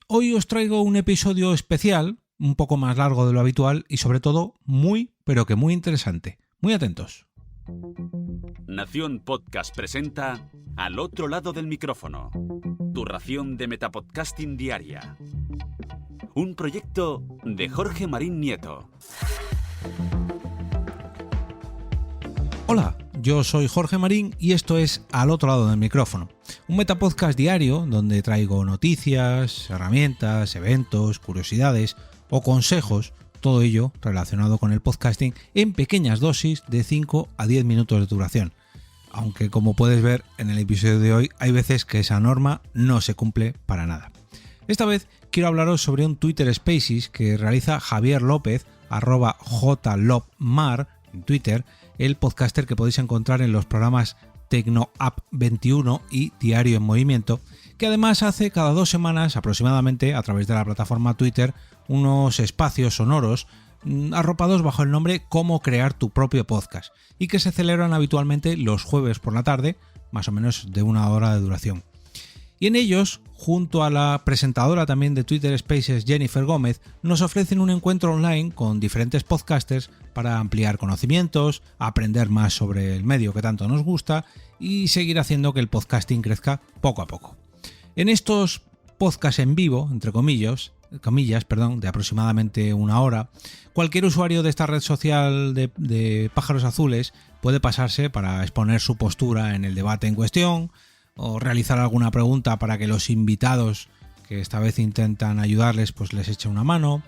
Hoy os traigo un episodio especial, un poco más largo de lo habitual y sobre todo muy, pero que muy interesante. Muy atentos. Nación Podcast presenta Al otro lado del micrófono, tu ración de metapodcasting diaria. Un proyecto de Jorge Marín Nieto. Hola, yo soy Jorge Marín y esto es Al otro lado del micrófono, un metapodcast diario donde traigo noticias, herramientas, eventos, curiosidades o consejos, todo ello relacionado con el podcasting en pequeñas dosis de 5 a 10 minutos de duración. Aunque como puedes ver en el episodio de hoy hay veces que esa norma no se cumple para nada. Esta vez quiero hablaros sobre un Twitter Spaces que realiza Javier López, @jlopmar en Twitter, el podcaster que podéis encontrar en los programas TecnoApp 21 y Diario en Movimiento, que además hace cada 2 semanas aproximadamente a través de la plataforma Twitter unos espacios sonoros arropados bajo el nombre Cómo crear tu propio podcast y que se celebran habitualmente los jueves por la tarde, más o menos de 1 hora de duración. Y en ellos, junto a la presentadora también de Twitter Spaces, Jennifer Gómez, nos ofrecen un encuentro online con diferentes podcasters para ampliar conocimientos, aprender más sobre el medio que tanto nos gusta y seguir haciendo que el podcasting crezca poco a poco. En estos podcasts en vivo, entre comillas, de aproximadamente 1 hora, cualquier usuario de esta red social de pájaros azules puede pasarse para exponer su postura en el debate en cuestión, o realizar alguna pregunta para que los invitados, que esta vez intentan ayudarles, pues les eche una mano.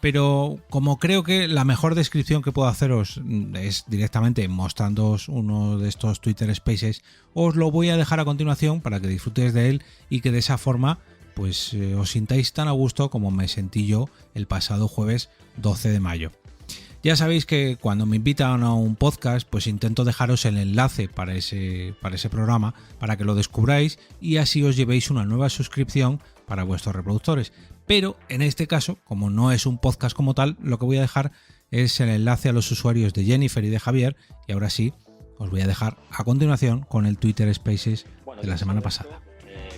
Pero como creo que la mejor descripción que puedo haceros es directamente mostrándoos uno de estos Twitter Spaces, os lo voy a dejar a continuación para que disfrutéis de él y que de esa forma pues os sintáis tan a gusto como me sentí yo el pasado jueves 12 de mayo. Ya sabéis que cuando me invitan a un podcast, pues intento dejaros el enlace para ese programa para que lo descubráis y así os llevéis una nueva suscripción para vuestros reproductores. Pero en este caso, como no es un podcast como tal, lo que voy a dejar es el enlace a los usuarios de Jennifer y de Javier. Y ahora sí, os voy a dejar a continuación con el Twitter Spaces de la semana pasada.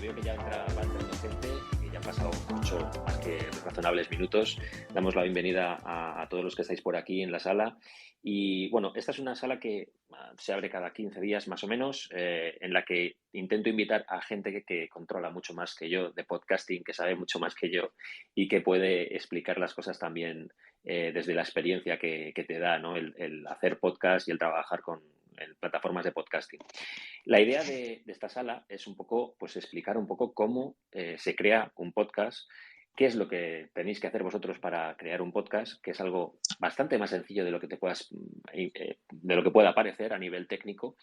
Veo que ya va entrando gente, que ya han pasado mucho más que razonables minutos. Damos la bienvenida a todos los que estáis por aquí en la sala. Y bueno, esta es una sala que se abre cada 15 días más o menos, en la que intento invitar a gente que controla mucho más que yo de podcasting, que sabe mucho más que yo y que puede explicar las cosas también desde la experiencia que te da, ¿no? El hacer podcast y el trabajar en plataformas de podcasting. La idea de esta sala es un poco, pues explicar un poco cómo se crea un podcast, qué es lo que tenéis que hacer vosotros para crear un podcast, que es algo bastante más sencillo de lo que de lo que pueda parecer a nivel técnico,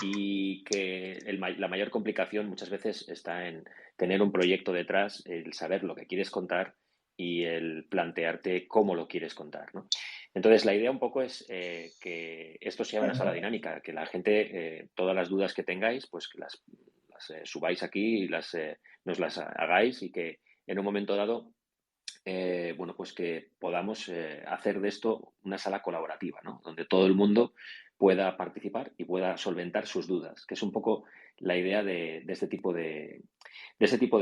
y que la mayor complicación muchas veces está en tener un proyecto detrás, el saber lo que quieres contar y el plantearte cómo lo quieres contar, ¿no? Entonces, la idea un poco es que esto sea una sala dinámica, que la gente, todas las dudas que tengáis, pues que las subáis aquí y nos las hagáis y que en un momento dado, bueno, pues que podamos hacer de esto una sala colaborativa, ¿no? Donde todo el mundo pueda participar y pueda solventar sus dudas, que es un poco la idea de este tipo de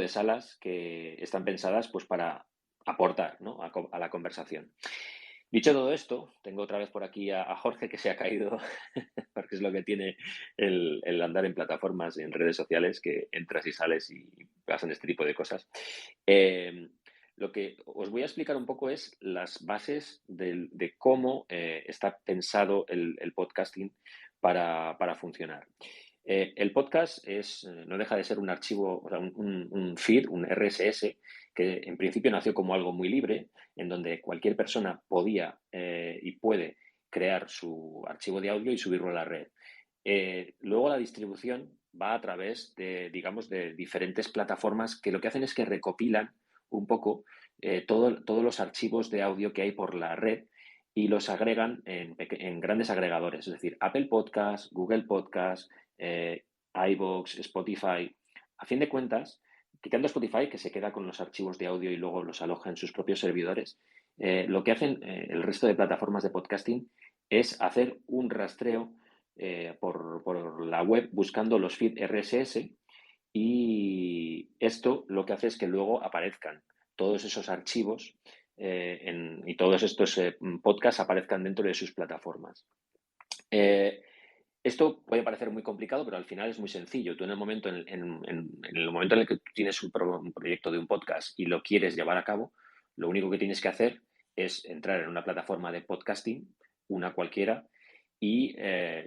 salas que están pensadas pues para aportar, ¿no? a la conversación. Dicho todo esto, tengo otra vez por aquí a Jorge, que se ha caído, porque es lo que tiene el andar en plataformas, en redes sociales, que entras y sales y pasan este tipo de cosas. Lo que os voy a explicar un poco es las bases de cómo está pensado el podcasting para funcionar. El podcast no deja de ser un archivo, o sea, un feed, un RSS, que en principio nació como algo muy libre, en donde cualquier persona podía y puede crear su archivo de audio y subirlo a la red. Luego la distribución va a través digamos, de diferentes plataformas que lo que hacen es que recopilan un poco todos los archivos de audio que hay por la red y los agregan en grandes agregadores, es decir, Apple Podcast, Google Podcast, iVoox, Spotify. A fin de cuentas, quitando Spotify, que se queda con los archivos de audio y luego los aloja en sus propios servidores, lo que hacen el resto de plataformas de podcasting es hacer un rastreo por la web buscando los feeds RSS y esto lo que hace es que luego aparezcan todos esos archivos y todos estos podcasts aparezcan dentro de sus plataformas. Eh, Esto puede parecer muy complicado, pero al final es muy sencillo. Tú en el momento en el momento en el que tú tienes un proyecto de un podcast y lo quieres llevar a cabo, lo único que tienes que hacer es entrar en una plataforma de podcasting, una cualquiera, y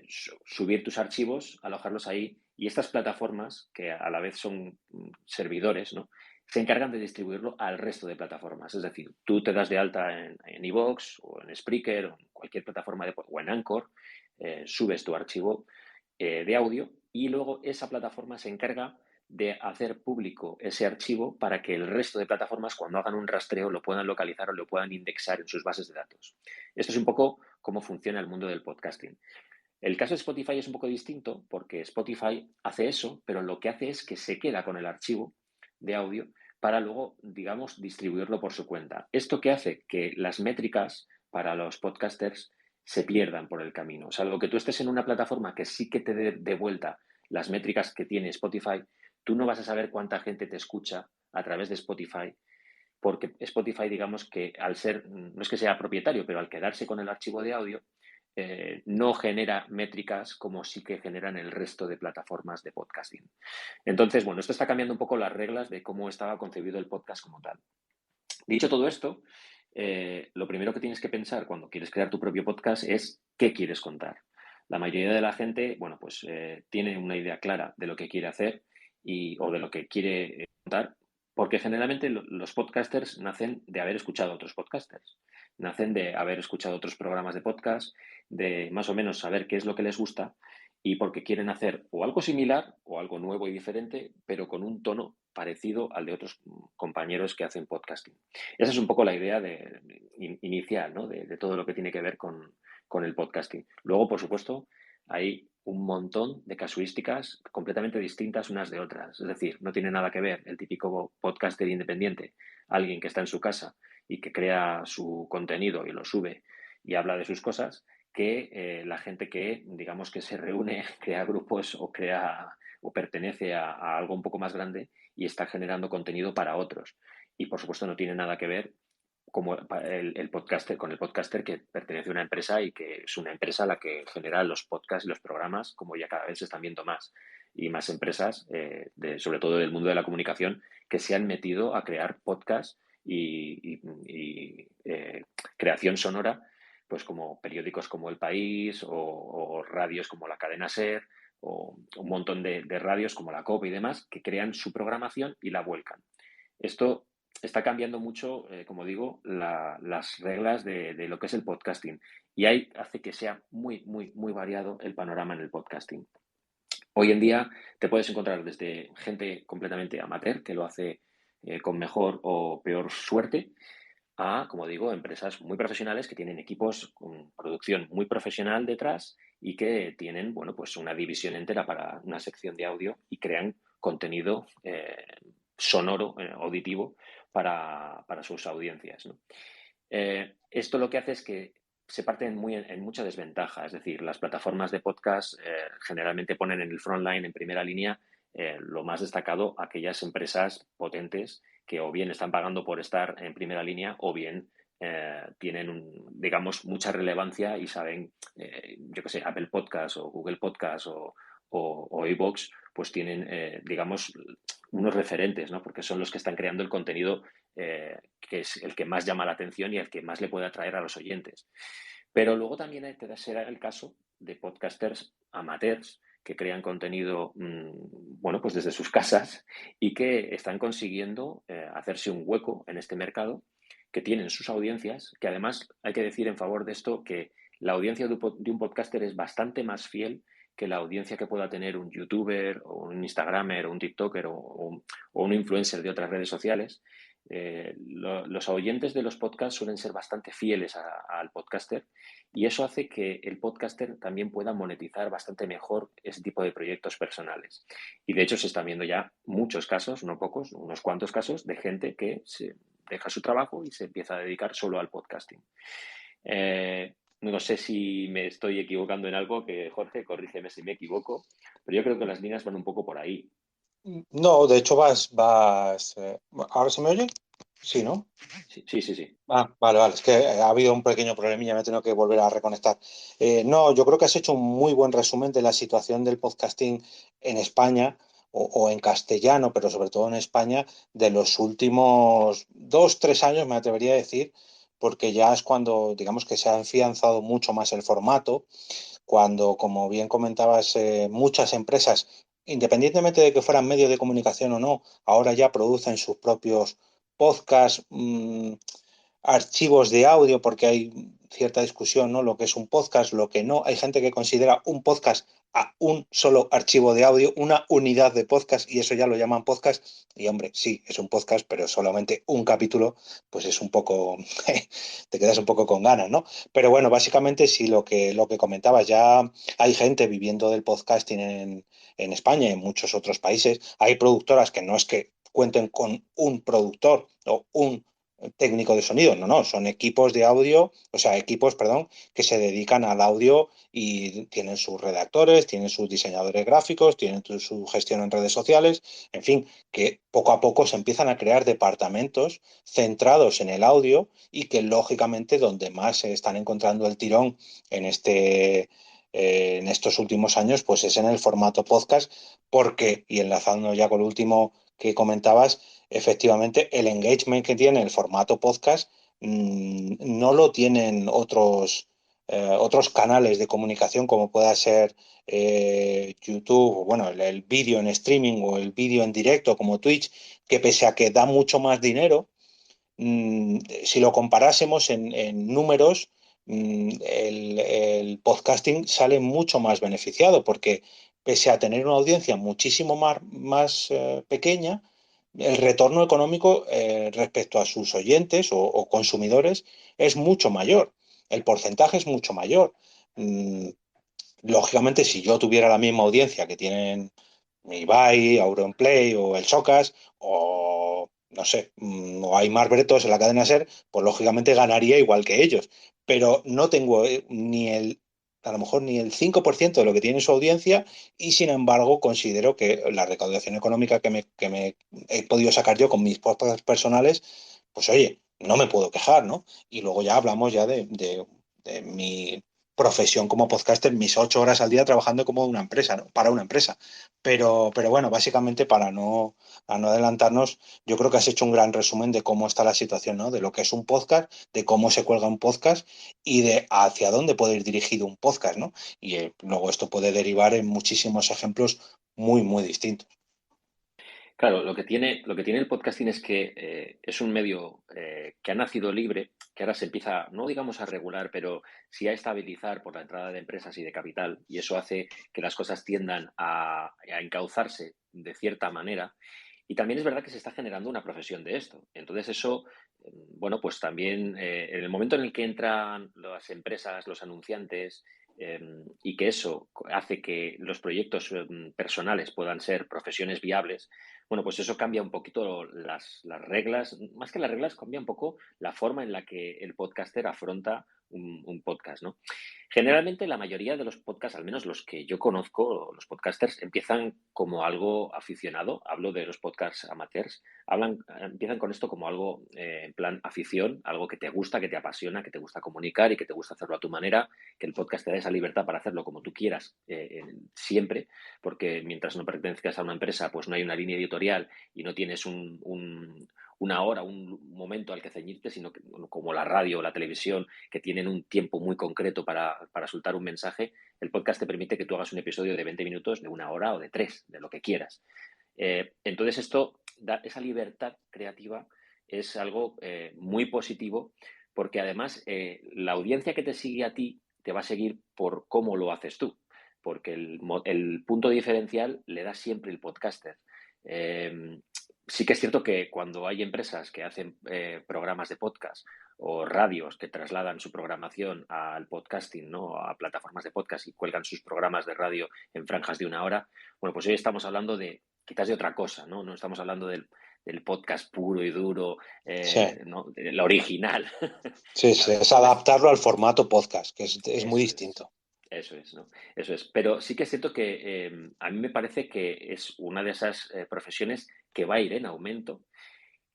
subir tus archivos, alojarlos ahí. Y estas plataformas, que a la vez son servidores, ¿no? Se encargan de distribuirlo al resto de plataformas. Es decir, tú te das de alta en iVoox o en Spreaker o en cualquier plataforma o en Anchor, subes tu archivo de audio y luego esa plataforma se encarga de hacer público ese archivo para que el resto de plataformas, cuando hagan un rastreo, lo puedan localizar o lo puedan indexar en sus bases de datos. Esto es un poco cómo funciona el mundo del podcasting. El caso de Spotify es un poco distinto porque Spotify hace eso, pero lo que hace es que se queda con el archivo de audio para luego, digamos, distribuirlo por su cuenta. Esto que hace que las métricas para los podcasters se pierdan por el camino. Salvo que tú estés en una plataforma que sí que te dé de vuelta las métricas que tiene Spotify, tú no vas a saber cuánta gente te escucha a través de Spotify, porque Spotify, digamos que al ser, no es que sea propietario, pero al quedarse con el archivo de audio, no genera métricas como sí que generan el resto de plataformas de podcasting. Entonces, bueno, esto está cambiando un poco las reglas de cómo estaba concebido el podcast como tal. Dicho todo esto, lo primero que tienes que pensar cuando quieres crear tu propio podcast es qué quieres contar. La mayoría de la gente, bueno, pues tiene una idea clara de lo que quiere hacer o de lo que quiere contar, porque generalmente los podcasters nacen de haber escuchado a otros podcasters, nacen de haber escuchado otros programas de podcast, de más o menos saber qué es lo que les gusta y porque quieren hacer o algo similar o algo nuevo y diferente, pero con un tono parecido al de otros compañeros que hacen podcasting. Esa es un poco la idea inicial, ¿no? de todo lo que tiene que ver con el podcasting. Luego, por supuesto, hay un montón de casuísticas completamente distintas unas de otras. Es decir, no tiene nada que ver el típico podcaster independiente, alguien que está en su casa y que crea su contenido y lo sube y habla de sus cosas, que la gente que, digamos, que se reúne, crea grupos o pertenece a algo un poco más grande y está generando contenido para otros. Y por supuesto no tiene nada que ver como el podcaster con el podcaster que pertenece a una empresa y que es una empresa la que genera los podcasts y los programas, como ya cada vez se están viendo más. Y más empresas, sobre todo del mundo de la comunicación, que se han metido a crear podcasts y creación sonora, pues como periódicos como El País o radios como la cadena SER o un montón de radios como la COPE y demás, que crean su programación y la vuelcan. Esto está cambiando mucho, como digo, las reglas de lo que es el podcasting y hace que sea muy, muy, muy variado el panorama en el podcasting. Hoy en día te puedes encontrar desde gente completamente amateur que lo hace con mejor o peor suerte a, como digo, empresas muy profesionales que tienen equipos con producción muy profesional detrás y que tienen, bueno, pues una división entera para una sección de audio y crean contenido sonoro, auditivo, para sus audiencias, ¿no? Esto lo que hace es que se parten en mucha desventaja, es decir, las plataformas de podcast generalmente ponen en el frontline, en primera línea, lo más destacado, aquellas empresas potentes que o bien están pagando por estar en primera línea o bien tienen, digamos, mucha relevancia y saben, yo qué sé, Apple Podcast o Google Podcast o iVoox, pues tienen, digamos, unos referentes, ¿no? Porque son los que están creando el contenido que es el que más llama la atención y el que más le puede atraer a los oyentes. Pero luego también será el caso de podcasters amateurs que crean contenido, bueno, pues desde sus casas y que están consiguiendo hacerse un hueco en este mercado, que tienen sus audiencias, que además hay que decir en favor de esto que la audiencia de un podcaster es bastante más fiel que la audiencia que pueda tener un youtuber o un instagramer o un tiktoker o un influencer de otras redes sociales. Los oyentes de los podcasts suelen ser bastante fieles al podcaster y eso hace que el podcaster también pueda monetizar bastante mejor ese tipo de proyectos personales. Y de hecho se están viendo ya muchos casos, no pocos, unos cuantos casos de gente que se deja su trabajo y se empieza a dedicar solo al podcasting. No sé si me estoy equivocando en algo, que Jorge, corrígeme si me equivoco, pero yo creo que las líneas van un poco por ahí. No, de hecho ¿ahora se me oye? Sí, ¿no? Sí, sí, sí, sí. Vale, vale, es que ha habido un pequeño problemilla, me he tenido que volver a reconectar. No, yo creo que has hecho un muy buen resumen de la situación del podcasting en España o en castellano, pero sobre todo en España, de los últimos 2, 3 años, me atrevería a decir, porque ya es cuando, digamos que se ha afianzado mucho más el formato, cuando, como bien comentabas, muchas empresas, independientemente de que fueran medios de comunicación o no, ahora ya producen sus propios podcasts, archivos de audio, porque hay cierta discusión, ¿no? Lo que es un podcast, lo que no. Hay gente que considera un podcast a un solo archivo de audio, una unidad de podcast, y eso ya lo llaman podcast. Y hombre, sí, es un podcast, pero solamente un capítulo, pues es un poco, te quedas un poco con ganas, ¿no? Pero bueno, básicamente sí, lo que comentabas, ya hay gente viviendo del podcasting en España y en muchos otros países. Hay productoras que no es que cuenten con un productor o un técnico de sonido, no, no, son equipos de audio, o sea, equipos, perdón, que se dedican al audio y tienen sus redactores, tienen sus diseñadores gráficos, tienen su gestión en redes sociales, en fin, que poco a poco se empiezan a crear departamentos centrados en el audio y que lógicamente donde más se están encontrando el tirón en en estos últimos años, pues es en el formato podcast, porque, y enlazando ya con lo último que comentabas, efectivamente el engagement que tiene el formato podcast no lo tienen otros canales de comunicación como pueda ser YouTube, o bueno, el vídeo en streaming o el vídeo en directo como Twitch, que pese a que da mucho más dinero, si lo comparásemos en números, el podcasting sale mucho más beneficiado porque pese a tener una audiencia muchísimo más pequeña, el retorno económico respecto a sus oyentes o consumidores es mucho mayor. El porcentaje es mucho mayor. Mm, Lógicamente, si yo tuviera la misma audiencia que tienen Ibai, Auronplay o el Socas, o no sé, o hay más Bretos en la cadena SER, pues lógicamente ganaría igual que ellos. Pero no tengo a lo mejor ni el 5% de lo que tiene su audiencia y sin embargo considero que la recaudación económica que me he podido sacar yo con mis podcasts personales, pues oye, no me puedo quejar, ¿no? Y luego ya hablamos ya de mi profesión como podcaster, mis 8 horas al día trabajando como una empresa, ¿no? Para una empresa. Pero bueno, básicamente para no adelantarnos, yo creo que has hecho un gran resumen de cómo está la situación, ¿no? De lo que es un podcast, de cómo se cuelga un podcast y de hacia dónde puede ir dirigido un podcast, ¿no? Y luego esto puede derivar en muchísimos ejemplos muy, muy distintos. Claro, lo que tiene el podcasting es que es un medio que ha nacido libre, que ahora se empieza, no digamos a regular, pero sí a estabilizar por la entrada de empresas y de capital, y eso hace que las cosas tiendan a encauzarse de cierta manera. Y también es verdad que se está generando una profesión de esto. Entonces eso, bueno, pues también en el momento en el que entran las empresas, los anunciantes, y que eso hace que los proyectos personales puedan ser profesiones viables, bueno, pues eso cambia un poquito las reglas, más que las reglas, cambia un poco la forma en la que el podcaster afronta un podcast, ¿no? Generalmente la mayoría de los podcasts, al menos los que yo conozco, los podcasters, empiezan como algo aficionado, hablo de los podcasts amateurs, empiezan con esto como algo en plan afición, algo que te gusta, que te apasiona, que te gusta comunicar y que te gusta hacerlo a tu manera, que el podcast te da esa libertad para hacerlo como tú quieras siempre, porque mientras no pertenezcas a una empresa, pues no hay una línea editorial y no tienes una hora, un momento al que ceñirte, sino que, bueno, como la radio o la televisión, que tienen un tiempo muy concreto para soltar un mensaje, el podcast te permite que tú hagas un episodio de 20 minutos, de 1 hora o de 3, de lo que quieras. Entonces esto, esa libertad creativa es algo muy positivo porque además la audiencia que te sigue a ti te va a seguir por cómo lo haces tú, porque el punto diferencial le da siempre el podcaster. Eh, sí que es cierto que cuando hay empresas que hacen programas de podcast o radios que trasladan su programación al podcasting, ¿no? A plataformas de podcast y cuelgan sus programas de radio en franjas de 1 hora, bueno, pues hoy estamos hablando de quizás de otra cosa, ¿no? No estamos hablando del podcast puro y duro, Sí, ¿no? La original. sí, sí, Claro, es entonces, adaptarlo al formato podcast, que es muy eso es. distinto. Eso es, ¿no? Eso es. Pero sí que es cierto que a mí me parece que es una de esas profesiones que va a ir en aumento,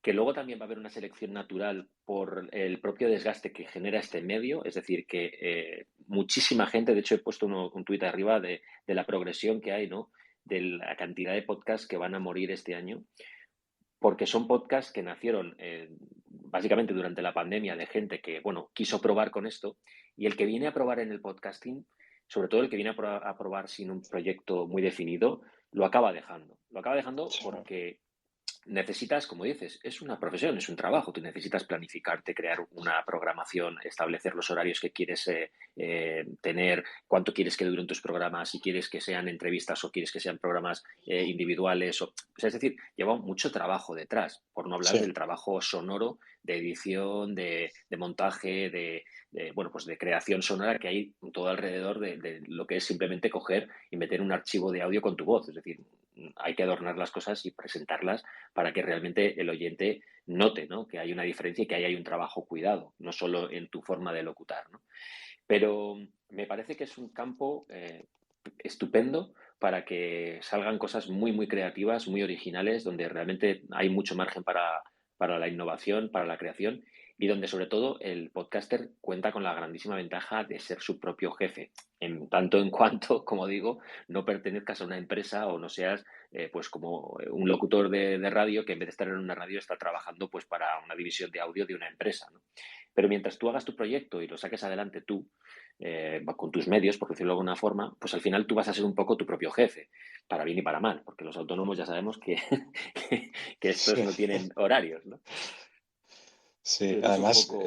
que luego también va a haber una selección natural por el propio desgaste que genera este medio, es decir, que muchísima gente, de hecho he puesto un tuit arriba de la progresión que hay, ¿no? De la cantidad de podcasts que van a morir este año, porque son podcasts que nacieron básicamente durante la pandemia de gente que, bueno, quiso probar con esto, y el que viene a probar en el podcasting, sobre todo el que viene a probar sin un proyecto muy definido, lo acaba dejando. Lo acaba dejando Sí. porque necesitas, como dices, es una profesión, es un trabajo. Tú necesitas planificarte, crear una programación, establecer los horarios que quieres tener, cuánto quieres que duren tus programas, si quieres que sean entrevistas o quieres que sean programas individuales. O sea, es decir, lleva mucho trabajo detrás, por no hablar Sí. del trabajo sonoro, de edición, de montaje, bueno, pues de creación sonora que hay todo alrededor de lo que es simplemente coger y meter un archivo de audio con tu voz. Es decir, hay que adornar las cosas y presentarlas para que realmente el oyente note, ¿no? Que hay una diferencia y que ahí hay un trabajo cuidado, no solo en tu forma de locutar, ¿no? Pero me parece que es un campo estupendo para que salgan cosas muy, muy creativas, muy originales, donde realmente hay mucho margen para la innovación, para la creación y donde sobre todo el podcaster cuenta con la grandísima ventaja de ser su propio jefe, en tanto en cuanto, como digo, no pertenezcas a una empresa o no seas pues como un locutor de radio que en vez de estar en una radio está trabajando pues para una división de audio de una empresa, ¿no? Pero mientras tú hagas tu proyecto y lo saques adelante tú, con tus medios, por decirlo de alguna forma, pues al final tú vas a ser un poco tu propio jefe, para bien y para mal, porque los autónomos ya sabemos que estos Sí. no tienen horarios, ¿no? Sí, Entonces es un además, poco...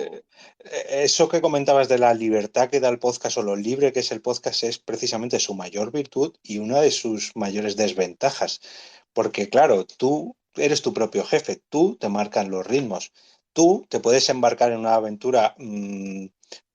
eso que comentabas de la libertad que da el podcast o lo libre que es el podcast es precisamente su mayor virtud y una de sus mayores desventajas. Porque claro, tú eres tu propio jefe, tú te marcan los ritmos, tú te puedes embarcar en una aventura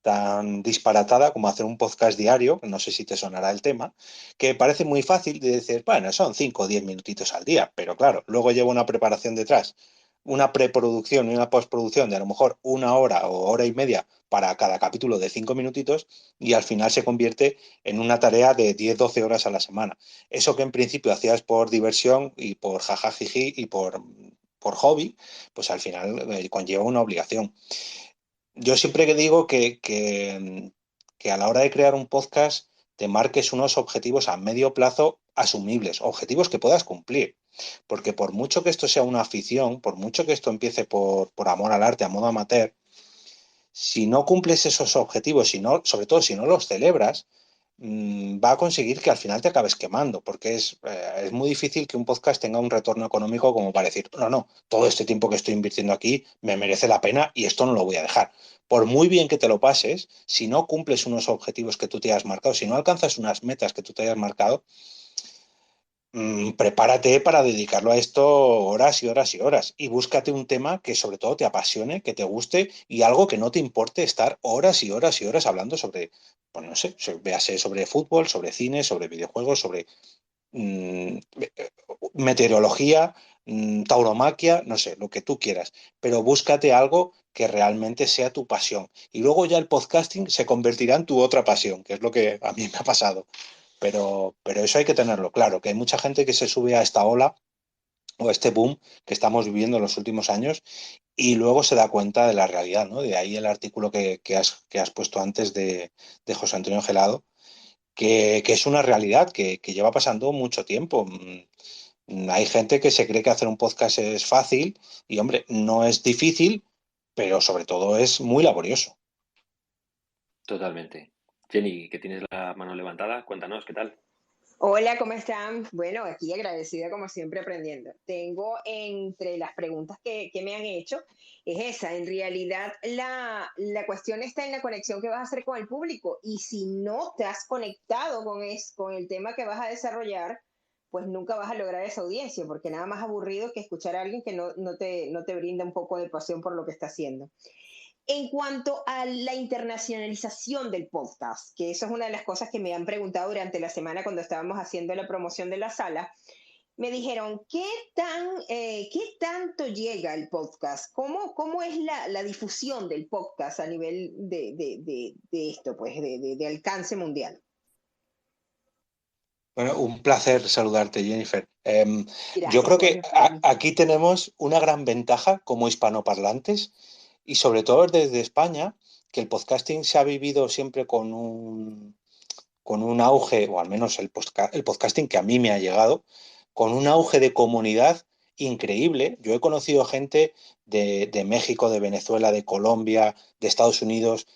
tan disparatada como hacer un podcast diario, que no sé si te sonará el tema, que parece muy fácil de decir, bueno, son 5 o 10 minutitos al día, pero claro, luego lleva una preparación detrás, una preproducción y una postproducción de a lo mejor 1 hora o hora y media para cada capítulo de 5 minutitos y al final se convierte en una tarea de 10 12 horas a la semana. Eso que en principio hacías por diversión y por jajajiji y por hobby, pues al final conlleva una obligación. Yo siempre que digo que a la hora de crear un podcast te marques unos objetivos a medio plazo asumibles, objetivos que puedas cumplir. Porque por mucho que esto sea una afición, por mucho que esto empiece por amor al arte, a modo amateur, si no cumples esos objetivos, si no, sobre todo si no los celebras, va a conseguir que al final te acabes quemando, porque es muy difícil que un podcast tenga un retorno económico como para decir, no, no, todo este tiempo que estoy invirtiendo aquí me merece la pena y esto no lo voy a dejar. Por muy bien que te lo pases, si no cumples unos objetivos que tú te hayas marcado, si no alcanzas unas metas que tú te hayas marcado, prepárate para dedicarlo a esto horas y horas y horas y búscate un tema que sobre todo te apasione, que te guste y algo que no te importe estar horas y horas y horas hablando sobre, pues no sé, véase sobre fútbol, sobre cine, sobre videojuegos, sobre mm, meteorología, tauromaquia, no sé, lo que tú quieras, pero búscate algo que realmente sea tu pasión y luego ya el podcasting se convertirá en tu otra pasión, que es lo que a mí me ha pasado. Pero eso hay que tenerlo claro, que hay mucha gente que se sube a esta ola o a este boom que estamos viviendo en los últimos años y luego se da cuenta de la realidad, ¿no? De ahí el artículo que has puesto antes de José Antonio Gelado, que es una realidad que lleva pasando mucho tiempo. Hay gente que se cree que hacer un podcast es fácil y, hombre, no es difícil, pero sobre todo es muy laborioso. Totalmente. Jenny, que tienes la mano levantada, cuéntanos, ¿qué tal? Hola, ¿cómo están? Bueno, aquí agradecida como siempre aprendiendo. Tengo entre las preguntas que me han hecho, es esa, en realidad la cuestión está en la conexión que vas a hacer con el público y si no te has conectado con el tema que vas a desarrollar, pues nunca vas a lograr esa audiencia, porque nada más aburrido que escuchar a alguien que no te brinda un poco de pasión por lo que está haciendo. En cuanto a la internacionalización del podcast, que eso es una de las cosas que me han preguntado durante la semana cuando estábamos haciendo la promoción de la sala, me dijeron, ¿qué tanto llega el podcast? ¿Cómo es la difusión del podcast a nivel de esto, pues, de alcance mundial? Bueno, un placer saludarte, Jennifer. Yo Gracias, creo que Jorge, para mí. aquí tenemos una gran ventaja como hispanoparlantes y sobre todo desde España, que el podcasting se ha vivido siempre con un auge, o al menos el podcasting que a mí me ha llegado, con un auge de comunidad increíble. Yo he conocido gente de México, de Venezuela, de Colombia, de Estados Unidos,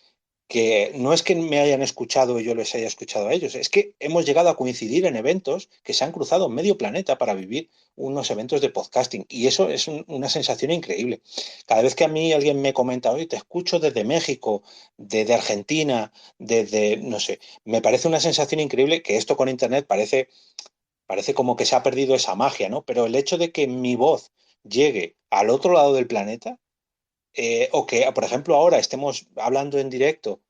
que no es que me hayan escuchado y yo les haya escuchado a ellos, es que hemos llegado a coincidir en eventos que se han cruzado medio planeta para vivir unos eventos de podcasting y eso es una sensación increíble. Cada vez que a mí alguien me comenta, oye, te escucho desde México, desde Argentina, desde, no sé, me parece una sensación increíble que esto con Internet parece como que se ha perdido esa magia, ¿no? Pero el hecho de que mi voz llegue al otro lado del planeta, o que, por ejemplo, ahora estemos hablando en directo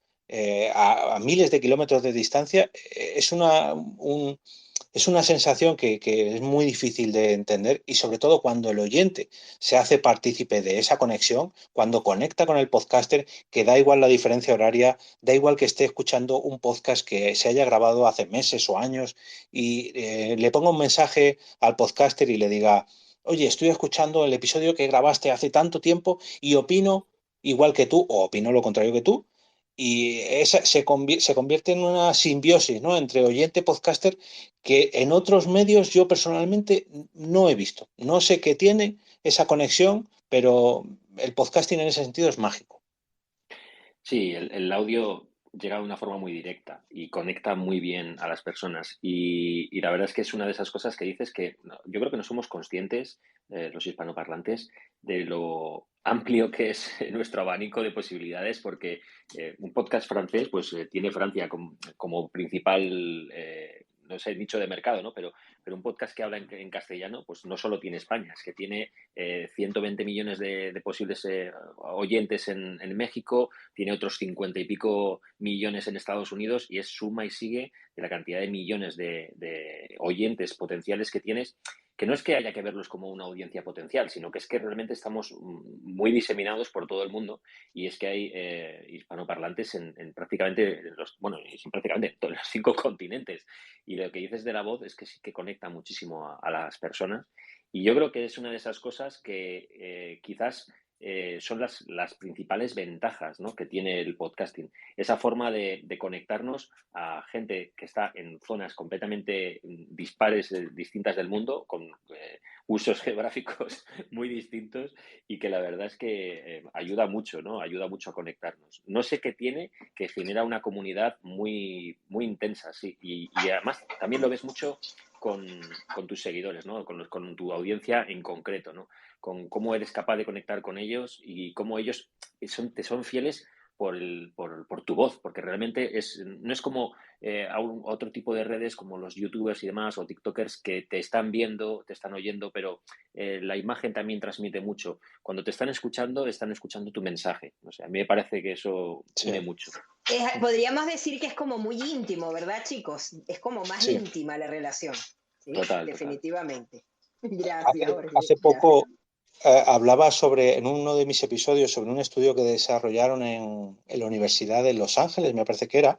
a miles de kilómetros de distancia, es una sensación que es muy difícil de entender y sobre todo cuando el oyente se hace partícipe de esa conexión, cuando conecta con el podcaster, que da igual la diferencia horaria, da igual que esté escuchando un podcast que se haya grabado hace meses o años y le ponga un mensaje al podcaster y le diga, oye, estoy escuchando el episodio que grabaste hace tanto tiempo y opino igual que tú o opino lo contrario que tú. Y esa se convierte en una simbiosis, ¿no? Entre oyente podcaster que en otros medios yo personalmente no he visto. No sé qué tiene esa conexión, pero el podcasting en ese sentido es mágico. Sí, el audio llega de una forma muy directa y conecta muy bien a las personas. Y la verdad es que es una de esas cosas que dices que yo creo que no somos conscientes, los hispanoparlantes, de lo amplio que es nuestro abanico de posibilidades, porque un podcast francés, pues tiene Francia como principal, no sé, nicho de mercado, ¿no? Pero un podcast que habla en castellano, pues no solo tiene España, es que tiene 120 millones de posibles oyentes en México, tiene otros 50 y pico millones en Estados Unidos y es suma y sigue de la cantidad de millones de oyentes potenciales que tienes, que no es que haya que verlos como una audiencia potencial, sino que es que realmente estamos muy diseminados por todo el mundo y es que hay hispanoparlantes en prácticamente los, bueno, prácticamente en todos los 5 continentes. Y lo que dices de la voz es que sí que conecta muchísimo a las personas y yo creo que es una de esas cosas que quizás son las principales ventajas, ¿no?, que tiene el podcasting. Esa forma de conectarnos a gente que está en zonas completamente dispares, distintas del mundo, con usos geográficos muy distintos y que la verdad es que ayuda mucho, ¿no? Ayuda mucho a conectarnos. No sé qué tiene, que genera una comunidad muy, muy intensa, sí. Y además también lo ves mucho con tus seguidores, ¿no? Con tu audiencia en concreto, ¿no? Con cómo eres capaz de conectar con ellos y cómo ellos te son fieles por tu voz, porque realmente no es como otro tipo de redes como los youtubers y demás o tiktokers que te están viendo, te están oyendo, pero la imagen también transmite mucho. Cuando te están escuchando tu mensaje. O sea, a mí me parece que eso Sí, une mucho. Podríamos decir que es como muy íntimo, ¿verdad, chicos? Es como más sí. íntima la relación. Sí, Total, total. definitivamente. Gracias, Jorge. Hace Gracias. poco hablaba sobre, en uno de mis episodios, sobre un estudio que desarrollaron en la Universidad de Los Ángeles, me parece que era,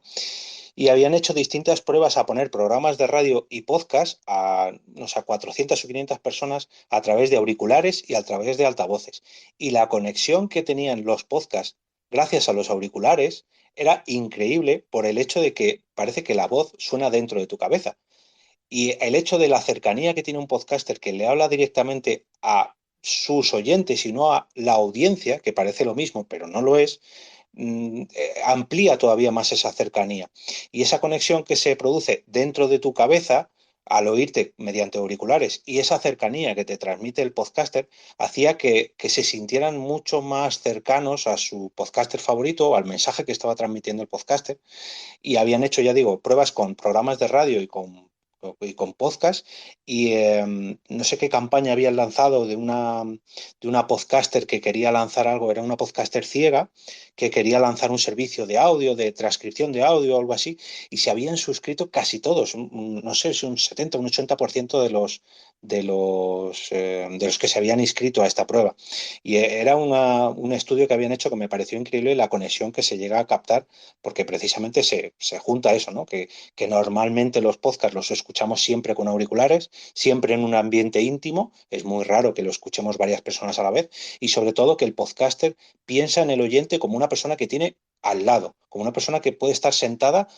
y habían hecho distintas pruebas a poner programas de radio y podcast a, no sé, a 400 o 500 personas a través de auriculares y a través de altavoces. Y la conexión que tenían los podcasts gracias a los auriculares era increíble por el hecho de que parece que la voz suena dentro de tu cabeza. Y el hecho de la cercanía que tiene un podcaster que le habla directamente a sus oyentes y no a la audiencia, que parece lo mismo, pero no lo es, amplía todavía más esa cercanía. Y esa conexión que se produce dentro de tu cabeza al oírte mediante auriculares y esa cercanía que te transmite el podcaster hacía que se sintieran mucho más cercanos a su podcaster favorito o al mensaje que estaba transmitiendo el podcaster y habían hecho, ya digo, pruebas con programas de radio y con podcast y no sé qué campaña habían lanzado de una podcaster que quería lanzar algo, era una podcaster ciega que quería lanzar un servicio de audio, de transcripción de audio o algo así y se habían suscrito casi todos, no sé si un 70 un 80% de los que se habían inscrito a esta prueba. Y era un estudio que habían hecho que me pareció increíble la conexión que se llega a captar porque precisamente se junta eso, ¿no? Que normalmente los podcasts los escuchamos escuchamos siempre con auriculares, siempre en un ambiente íntimo, es muy raro que lo escuchemos varias personas a la vez, y sobre todo que el podcaster piensa en el oyente como una persona que tiene al lado, como una persona que puede estar sentada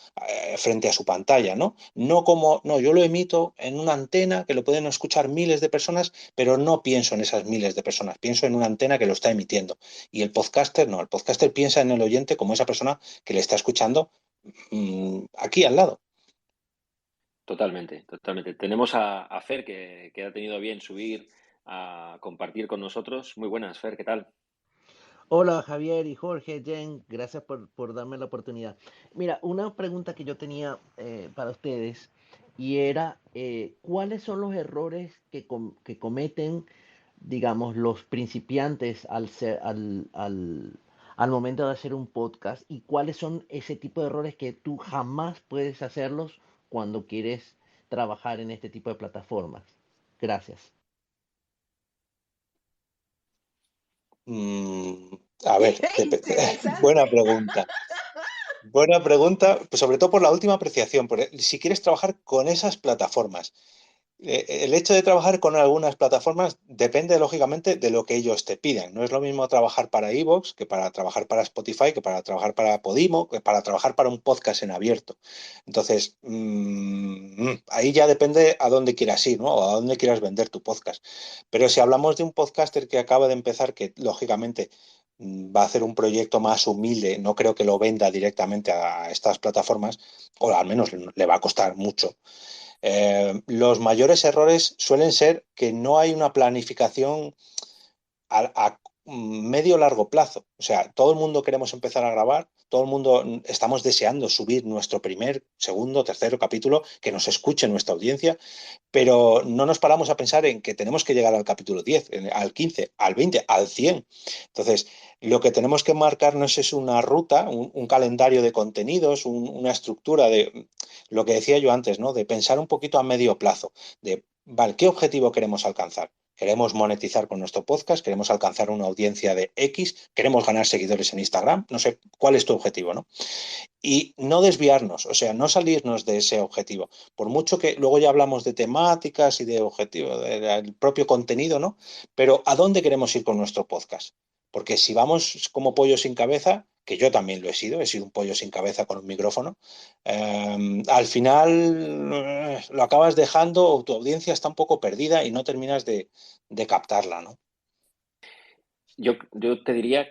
frente a su pantalla, ¿no? No, yo lo emito en una antena que lo pueden escuchar miles de personas, pero no pienso en esas miles de personas, pienso en una antena que lo está emitiendo. Y el podcaster no, el podcaster piensa en el oyente como esa persona que le está escuchando aquí al lado. Totalmente, totalmente. Tenemos a Fer que ha tenido a bien subir a compartir con nosotros. Muy buenas, Fer, ¿qué tal? Hola Javier y Jorge, Jen, gracias por darme la oportunidad. Mira, una pregunta que yo tenía para ustedes y era, ¿cuáles son los errores que cometen, digamos, los principiantes al momento de hacer un podcast? ¿Y cuáles son ese tipo de errores que tú jamás puedes hacerlos cuando quieres trabajar en este tipo de plataformas? Gracias. Mm, a ver, Interesante. buena pregunta. Buena pregunta, pues sobre todo por la última apreciación, porque si quieres trabajar con esas plataformas. El hecho de trabajar con algunas plataformas depende, lógicamente, de lo que ellos te pidan. No es lo mismo trabajar para iVoox que para trabajar para Spotify, que para trabajar para Podimo, que para trabajar para un podcast en abierto. Entonces, ahí ya depende a dónde quieras ir, ¿no? O a dónde quieras vender tu podcast. Pero si hablamos de un podcaster que acaba de empezar, que lógicamente va a hacer un proyecto más humilde, no creo que lo venda directamente a estas plataformas, o al menos le va a costar mucho. Los mayores errores suelen ser que no hay una planificación a medio largo plazo. O sea, todo el mundo queremos empezar a grabar, todo el mundo estamos deseando subir nuestro primer, segundo, tercero capítulo, que nos escuche nuestra audiencia, pero no nos paramos a pensar en que tenemos que llegar al capítulo 10, al 15, al 20, al 100. Entonces, lo que tenemos que marcarnos es una ruta, un calendario de contenidos, una estructura de lo que decía yo antes, ¿no? De pensar un poquito a medio plazo, de, vale, ¿qué objetivo queremos alcanzar? Queremos monetizar con nuestro podcast, queremos alcanzar una audiencia de X, queremos ganar seguidores en Instagram, no sé cuál es tu objetivo, ¿no? Y no desviarnos, o sea, no salirnos de ese objetivo. Por mucho que luego ya hablamos de temáticas y de objetivo, del propio contenido, ¿no? Pero ¿a dónde queremos ir con nuestro podcast? Porque si vamos como pollo sin cabeza, que yo también lo he sido un pollo sin cabeza con un micrófono, al final lo acabas dejando, tu audiencia está un poco perdida y no terminas de captarla, ¿no? Yo te diría,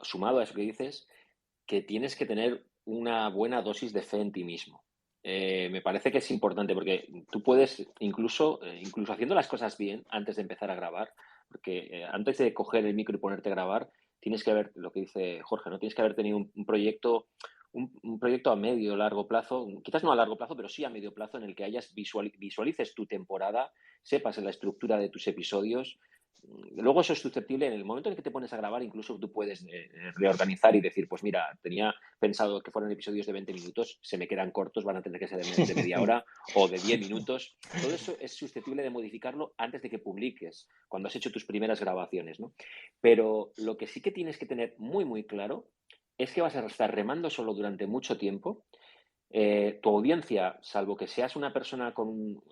sumado a eso que dices, que tienes que tener una buena dosis de fe en ti mismo. Me parece que es importante porque tú puedes, incluso haciendo las cosas bien antes de empezar a grabar, porque antes de coger el micro y ponerte a grabar, tienes que haber, lo que dice Jorge, ¿no? Tienes que haber tenido un proyecto, un proyecto a medio, largo plazo, quizás no a largo plazo, pero sí a medio plazo, en el que visualices tu temporada, sepas la estructura de tus episodios. Luego eso es susceptible, en el momento en el que te pones a grabar, incluso tú puedes reorganizar y decir, pues mira, tenía pensado que fueran episodios de 20 minutos, se me quedan cortos, van a tener que ser de media hora o de 10 minutos. Todo eso es susceptible de modificarlo antes de que publiques, cuando has hecho tus primeras grabaciones, ¿no? Pero lo que sí que tienes que tener muy, muy claro es que vas a estar remando solo durante mucho tiempo. Tu audiencia, salvo que seas una persona con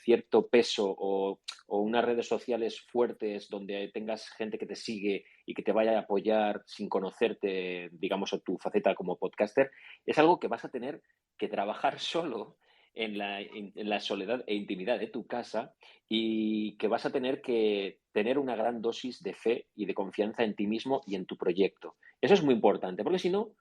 cierto peso o unas redes sociales fuertes donde tengas gente que te sigue y que te vaya a apoyar sin conocerte, digamos, o tu faceta como podcaster, es algo que vas a tener que trabajar solo en la soledad e intimidad de tu casa y que vas a tener que tener una gran dosis de fe y de confianza en ti mismo y en tu proyecto. Eso es muy importante, porque si no,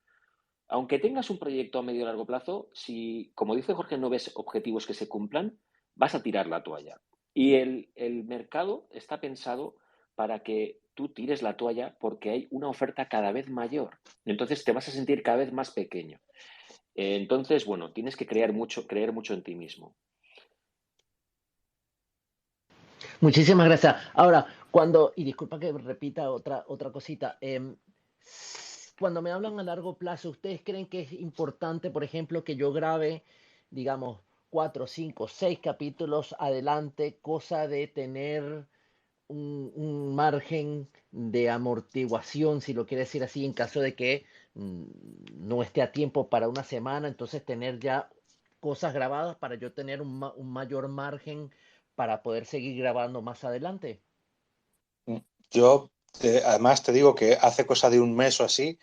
aunque tengas un proyecto a medio y largo plazo, si, como dice Jorge, no ves objetivos que se cumplan, vas a tirar la toalla. Y el mercado está pensado para que tú tires la toalla porque hay una oferta cada vez mayor. Entonces te vas a sentir cada vez más pequeño. Entonces, bueno, tienes que creer mucho en ti mismo. Muchísimas gracias. Ahora, y disculpa que repita otra cosita, cuando me hablan a largo plazo, ¿ustedes creen que es importante, por ejemplo, que yo grabe, digamos, 4, 5, 6 capítulos adelante, cosa de tener un margen de amortiguación, si lo quiere decir así, en caso de que no esté a tiempo para una semana, entonces tener ya cosas grabadas para yo tener un mayor margen para poder seguir grabando más adelante? Yo, además, te digo que hace cosa de un mes o así,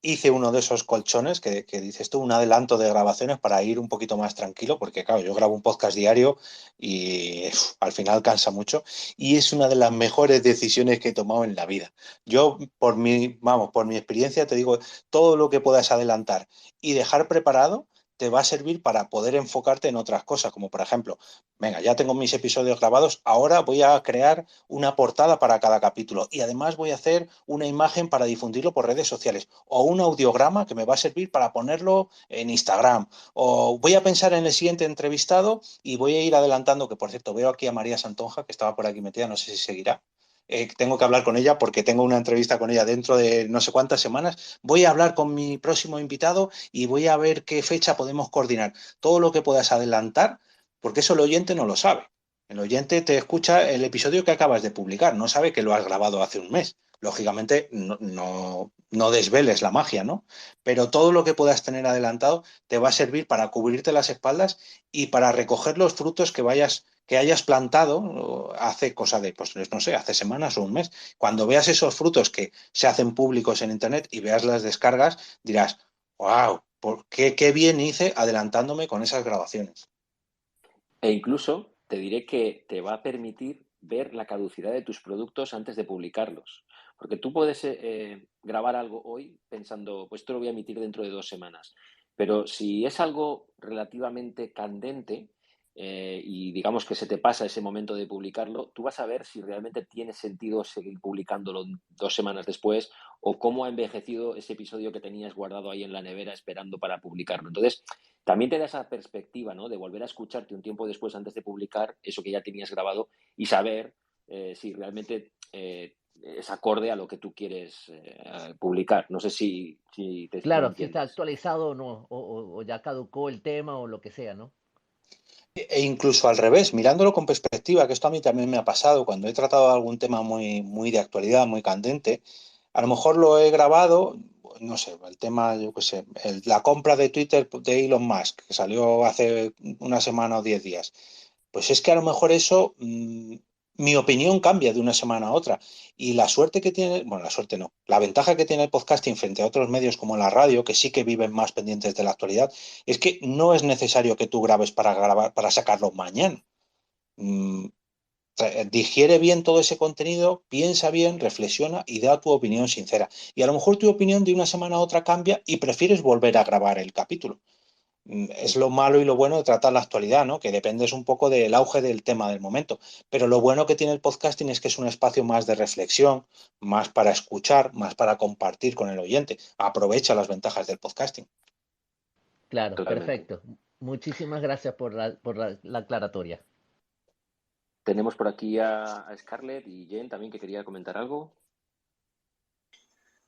hice uno de esos colchones que dices tú, un adelanto de grabaciones para ir un poquito más tranquilo, porque claro, yo grabo un podcast diario y al final cansa mucho y es una de las mejores decisiones que he tomado en la vida. Yo, por mi experiencia, te digo, todo lo que puedas adelantar y dejar preparado te va a servir para poder enfocarte en otras cosas, como por ejemplo, venga, ya tengo mis episodios grabados, ahora voy a crear una portada para cada capítulo y además voy a hacer una imagen para difundirlo por redes sociales o un audiograma que me va a servir para ponerlo en Instagram o voy a pensar en el siguiente entrevistado y voy a ir adelantando, que por cierto veo aquí a María Santonja que estaba por aquí metida, no sé si seguirá. Tengo que hablar con ella porque tengo una entrevista con ella dentro de no sé cuántas semanas. Voy a hablar con mi próximo invitado y voy a ver qué fecha podemos coordinar. Todo lo que puedas adelantar, porque eso el oyente no lo sabe. El oyente te escucha el episodio que acabas de publicar, no sabe que lo has grabado hace un mes. Lógicamente, no desveles la magia, ¿no? Pero todo lo que puedas tener adelantado te va a servir para cubrirte las espaldas y para recoger los frutos que hayas plantado hace cosa de, pues no sé, hace semanas o un mes. Cuando veas esos frutos que se hacen públicos en Internet y veas las descargas, dirás, wow, qué bien hice adelantándome con esas grabaciones. E incluso te diré que te va a permitir ver la caducidad de tus productos antes de publicarlos. Porque tú puedes grabar algo hoy pensando, pues esto lo voy a emitir dentro de 2 semanas. Pero si es algo relativamente candente y digamos que se te pasa ese momento de publicarlo, tú vas a ver si realmente tiene sentido seguir publicándolo 2 semanas después o cómo ha envejecido ese episodio que tenías guardado ahí en la nevera esperando para publicarlo. Entonces, también te da esa perspectiva, ¿no? De volver a escucharte un tiempo después antes de publicar eso que ya tenías grabado y saber si realmente es acorde a lo que tú quieres publicar. No sé si me Claro, si está entiendes. actualizado o no, o ya caducó el tema o lo que sea, ¿no? E incluso al revés, mirándolo con perspectiva, que esto a mí también me ha pasado cuando he tratado algún tema muy de actualidad, muy candente, a lo mejor lo he grabado, no sé, el tema, yo qué sé, la compra de Twitter de Elon Musk, que salió hace una semana o 10 días. Pues es que a lo mejor eso, mi opinión cambia de una semana a otra. Y la suerte que tiene, bueno, la suerte no, la ventaja que tiene el podcasting frente a otros medios como la radio, que sí que viven más pendientes de la actualidad, es que no es necesario que tú grabes para grabar, para sacarlo mañana. Mm, Digiere bien todo ese contenido, piensa bien, reflexiona y da tu opinión sincera. Y a lo mejor tu opinión de una semana a otra cambia y prefieres volver a grabar el capítulo. Es lo malo y lo bueno de tratar la actualidad, ¿no? Que dependes un poco del auge del tema del momento. Pero lo bueno que tiene el podcasting es que es un espacio más de reflexión, más para escuchar, más para compartir con el oyente. Aprovecha las ventajas del podcasting. Claro, Totalmente. perfecto. Muchísimas gracias por la aclaratoria. Tenemos por aquí a Scarlett y Jen también que quería comentar algo.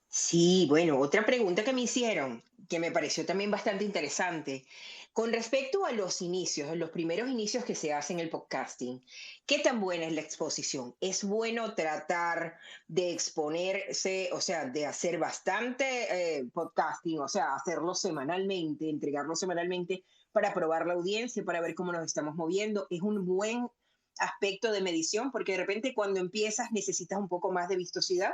Sí, bueno, otra pregunta que me hicieron, que me pareció también bastante interesante, con respecto a los inicios, a los primeros inicios que se hacen en el podcasting, ¿qué tan buena es la exposición? ¿Es bueno tratar de exponerse, o sea, de hacer bastante podcasting, o sea, hacerlo semanalmente, entregarlo semanalmente para probar la audiencia, para ver cómo nos estamos moviendo? ¿Es un buen aspecto de medición? Porque de repente cuando empiezas necesitas un poco más de vistosidad.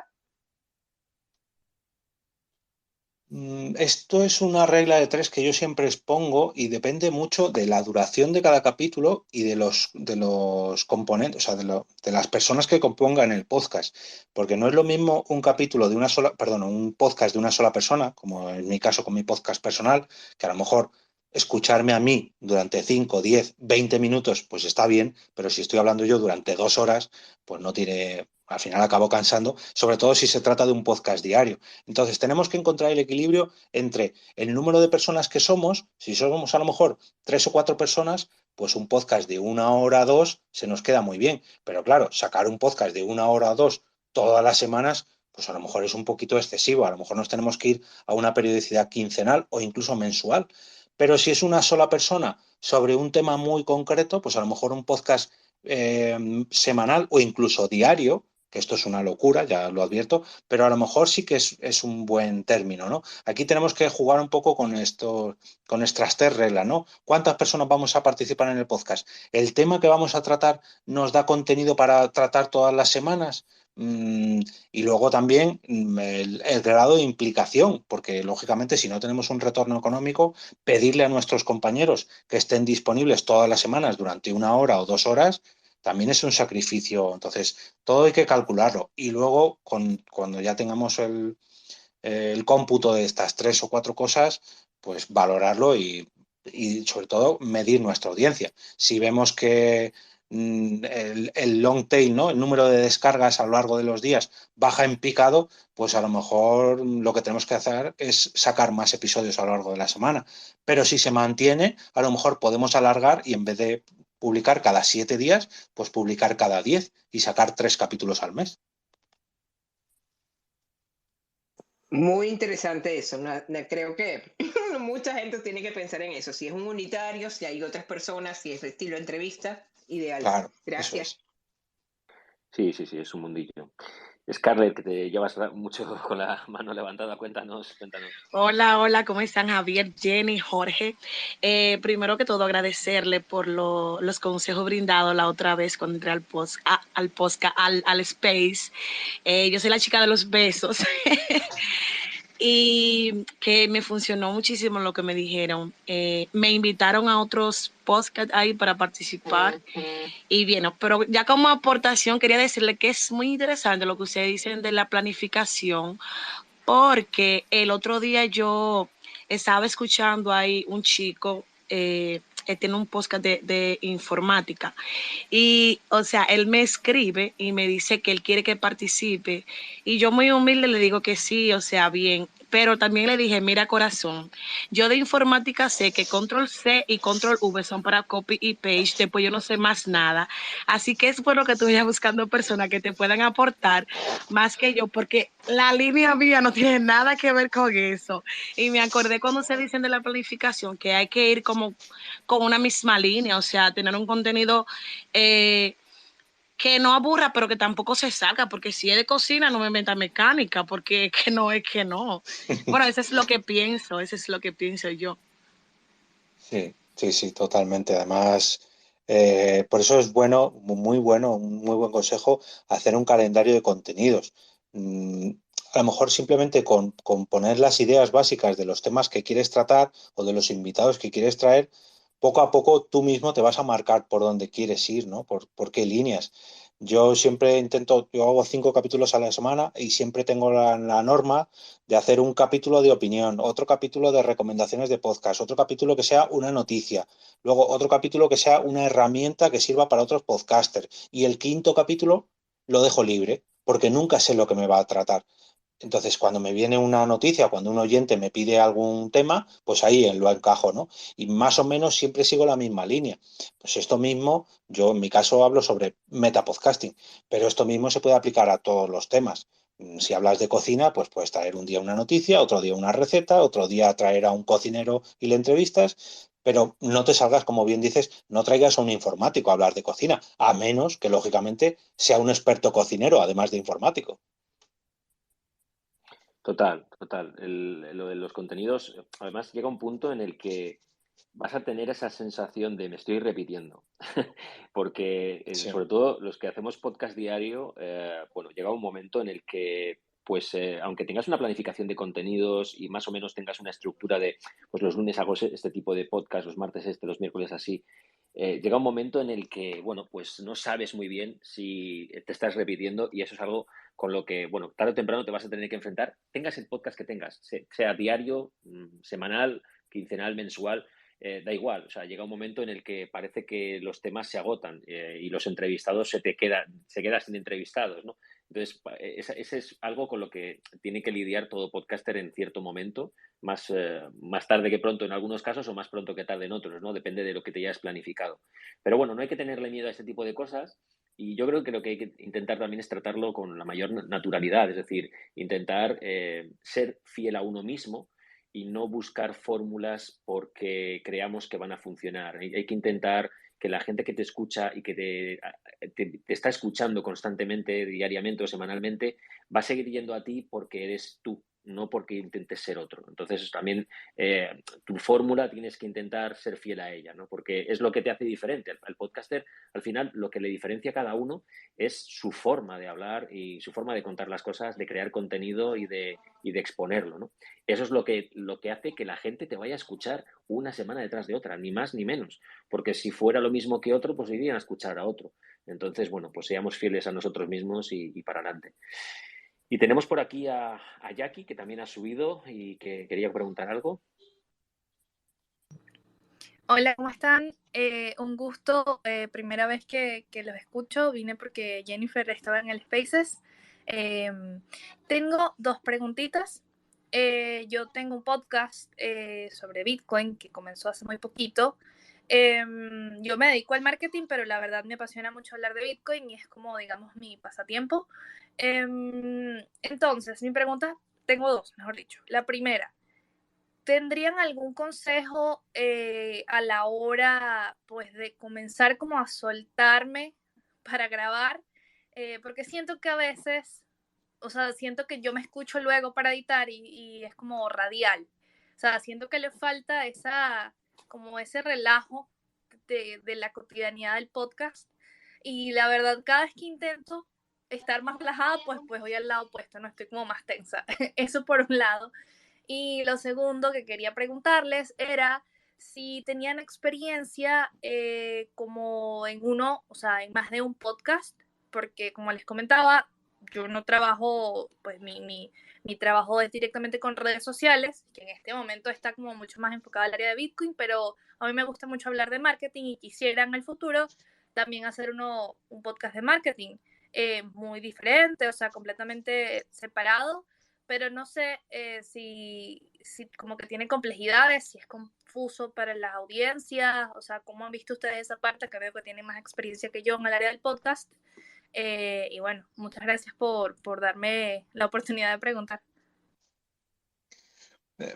Esto es una regla de tres que yo siempre expongo y depende mucho de la duración de cada capítulo y de los componentes, o sea, de las personas que compongan el podcast. Porque no es lo mismo un capítulo de una sola, perdón, un podcast de una sola persona, como en mi caso con mi podcast personal, que a lo mejor escucharme a mí durante 5, 10, 20 minutos, pues está bien, pero si estoy hablando yo durante 2 horas, pues no tiene, al final acabo cansando, sobre todo si se trata de un podcast diario. Entonces, tenemos que encontrar el equilibrio entre el número de personas que somos, si somos a lo mejor 3 o 4 personas, pues un podcast de 1 hora o dos se nos queda muy bien. Pero claro, sacar un podcast de 1 hora o dos todas las semanas, pues a lo mejor es un poquito excesivo. A lo mejor nos tenemos que ir a una periodicidad quincenal o incluso mensual. Pero si es una sola persona sobre un tema muy concreto, pues a lo mejor un podcast semanal o incluso diario que esto es una locura, ya lo advierto, pero a lo mejor sí que es un buen término, ¿no? Aquí tenemos que jugar un poco con esto, con nuestras tres reglas, ¿no? ¿Cuántas personas vamos a participar en el podcast? ¿El tema que vamos a tratar nos da contenido para tratar todas las semanas? Y luego también el grado de implicación, porque lógicamente si no tenemos un retorno económico, pedirle a nuestros compañeros que estén disponibles todas las semanas durante 1 hora o 2 horas, también es un sacrificio. Entonces, todo hay que calcularlo. Y luego, cuando ya tengamos el cómputo de estas 3 o 4 cosas, pues valorarlo y sobre todo medir nuestra audiencia. Si vemos que el long tail, ¿no? El número de descargas a lo largo de los días baja en picado, pues a lo mejor lo que tenemos que hacer es sacar más episodios a lo largo de la semana. Pero si se mantiene, a lo mejor podemos alargar y en vez de publicar cada 7 días, pues publicar cada 10 y sacar 3 capítulos al mes. Muy interesante eso. Creo que mucha gente tiene que pensar en eso. Si es un unitario, si hay otras personas, si es estilo entrevista, ideal. Claro, eso Gracias. es. Sí, sí, sí, es un mundillo. Scarlett, que te llevas mucho con la mano levantada, cuéntanos, cuéntanos. Hola, hola, ¿cómo están Javier, Jenny, Jorge? Primero que todo, agradecerle por los consejos brindados la otra vez cuando entré al Space. Yo soy la chica de los besos y que me funcionó muchísimo lo que me dijeron. Me invitaron a otros podcasts ahí para participar y bien, pero ya como aportación quería decirle que es muy interesante lo que ustedes dicen de la planificación porque el otro día yo estaba escuchando ahí un chico, tiene un podcast de informática y, o sea, él me escribe y me dice que él quiere que participe y yo muy humilde le digo que sí, o sea, bien. Pero también le dije, mira corazón, yo de informática sé que control C y control V son para copy y paste, después yo no sé más nada. Así que es bueno que tú vayas buscando personas que te puedan aportar más que yo, porque la línea mía no tiene nada que ver con eso. Y me acordé cuando se dicen de la planificación que hay que ir como con una misma línea, o sea, tener un contenido que no aburra, pero que tampoco se salga, porque si es de cocina no me meta mecánica, porque que no es que no. Bueno, eso es lo que pienso, eso es lo que pienso yo. Sí, sí, sí, totalmente. Además, por eso es bueno, un muy buen consejo, hacer un calendario de contenidos. Mm, a lo mejor simplemente con poner las ideas básicas de los temas que quieres tratar o de los invitados que quieres traer, poco a poco tú mismo te vas a marcar por dónde quieres ir, ¿no? Por qué líneas. Yo hago 5 capítulos a la semana y siempre tengo la norma de hacer un capítulo de opinión, otro capítulo de recomendaciones de podcast, otro capítulo que sea una noticia, luego otro capítulo que sea una herramienta que sirva para otros podcasters y el quinto capítulo lo dejo libre porque nunca sé lo que me va a tratar. Entonces, cuando me viene una noticia, cuando un oyente me pide algún tema, pues ahí lo encajo, ¿no? Y más o menos siempre sigo la misma línea. Pues esto mismo, yo en mi caso hablo sobre metapodcasting, pero esto mismo se puede aplicar a todos los temas. Si hablas de cocina, pues puedes traer un día una noticia, otro día una receta, otro día traer a un cocinero y le entrevistas, pero no te salgas, como bien dices, no traigas a un informático a hablar de cocina, a menos que, lógicamente, sea un experto cocinero, además de informático. Total, total. Lo de los contenidos, además llega un punto en el que vas a tener esa sensación de me estoy repitiendo. Porque Sí. sobre todo los que hacemos podcast diario, bueno, llega un momento en el que, pues, aunque tengas una planificación de contenidos y más o menos tengas una estructura de, pues los lunes hago este tipo de podcast, los martes los miércoles así, llega un momento en el que, bueno, pues no sabes muy bien si te estás repitiendo y eso es algo con lo que, bueno, tarde o temprano te vas a tener que enfrentar, tengas el podcast que tengas, sea diario, semanal, quincenal, mensual, da igual, o sea, llega un momento en el que parece que los temas se agotan y los entrevistados se quedan sin entrevistados, ¿no? Entonces, ese es algo con lo que tiene que lidiar todo podcaster en cierto momento, más tarde que pronto en algunos casos o más pronto que tarde en otros, ¿no? Depende de lo que te hayas planificado. Pero bueno, no hay que tenerle miedo a este tipo de cosas y yo creo que lo que hay que intentar también es tratarlo con la mayor naturalidad, es decir, intentar ser fiel a uno mismo y no buscar fórmulas porque creamos que van a funcionar. Hay que intentar que la gente que te escucha y que te está escuchando constantemente, diariamente o semanalmente, va a seguir yendo a ti porque eres tú, no porque intentes ser otro. Entonces también tu fórmula tienes que intentar ser fiel a ella, ¿no? Porque es lo que te hace diferente. Al podcaster, al final, lo que le diferencia a cada uno es su forma de hablar y su forma de contar las cosas, de crear contenido y de exponerlo, ¿no? Eso es lo que hace que la gente te vaya a escuchar una semana detrás de otra, ni más ni menos. Porque si fuera lo mismo que otro, pues irían a escuchar a otro. Entonces, bueno, pues seamos fieles a nosotros mismos y para adelante. Y tenemos por aquí a Jackie, que también ha subido y que quería preguntar algo. Hola, ¿cómo están? Un gusto, primera vez que los escucho, vine porque Jennifer estaba en el Spaces. Tengo 2 preguntitas. Yo tengo un podcast sobre Bitcoin que comenzó hace muy poquito. Yo me dedico al marketing, pero la verdad me apasiona mucho hablar de Bitcoin y es como, digamos, mi pasatiempo. Entonces, mi pregunta, tengo 2, mejor dicho. La primera, ¿tendrían algún consejo a la hora, pues, de comenzar como a soltarme para grabar? Porque siento que a veces, o sea, siento que yo me escucho luego para editar y es como radial. O sea, siento que le falta como ese relajo de la cotidianidad del podcast. Y la verdad, cada vez que intento estar más relajada, pues voy al lado opuesto, no estoy como más tensa. Eso por un lado. Y lo segundo que quería preguntarles era si tenían experiencia como en uno, o sea, en más de un podcast, porque como les comentaba, yo no trabajo, pues mi trabajo es directamente con redes sociales, que en este momento está como mucho más enfocado al área de Bitcoin, pero a mí me gusta mucho hablar de marketing y quisiera en el futuro también hacer un podcast de marketing muy diferente, o sea, completamente separado, pero no sé si como que tiene complejidades, si es confuso para las audiencias, o sea, ¿cómo han visto ustedes esa parte? Que veo que tienen más experiencia que yo en el área del podcast. Y bueno, muchas gracias por darme la oportunidad de preguntar.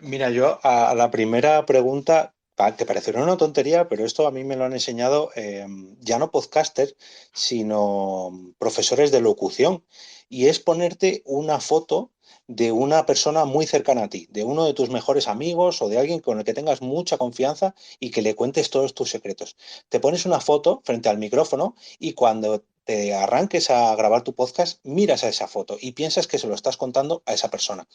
Mira, yo a la primera pregunta, te parecerá una tontería, pero esto a mí me lo han enseñado ya no podcasters, sino profesores de locución. Y es ponerte una foto de una persona muy cercana a ti, de uno de tus mejores amigos o de alguien con el que tengas mucha confianza y que le cuentes todos tus secretos. Te pones una foto frente al micrófono y cuando te arranques a grabar tu podcast, miras a esa foto y piensas que se lo estás contando a esa persona.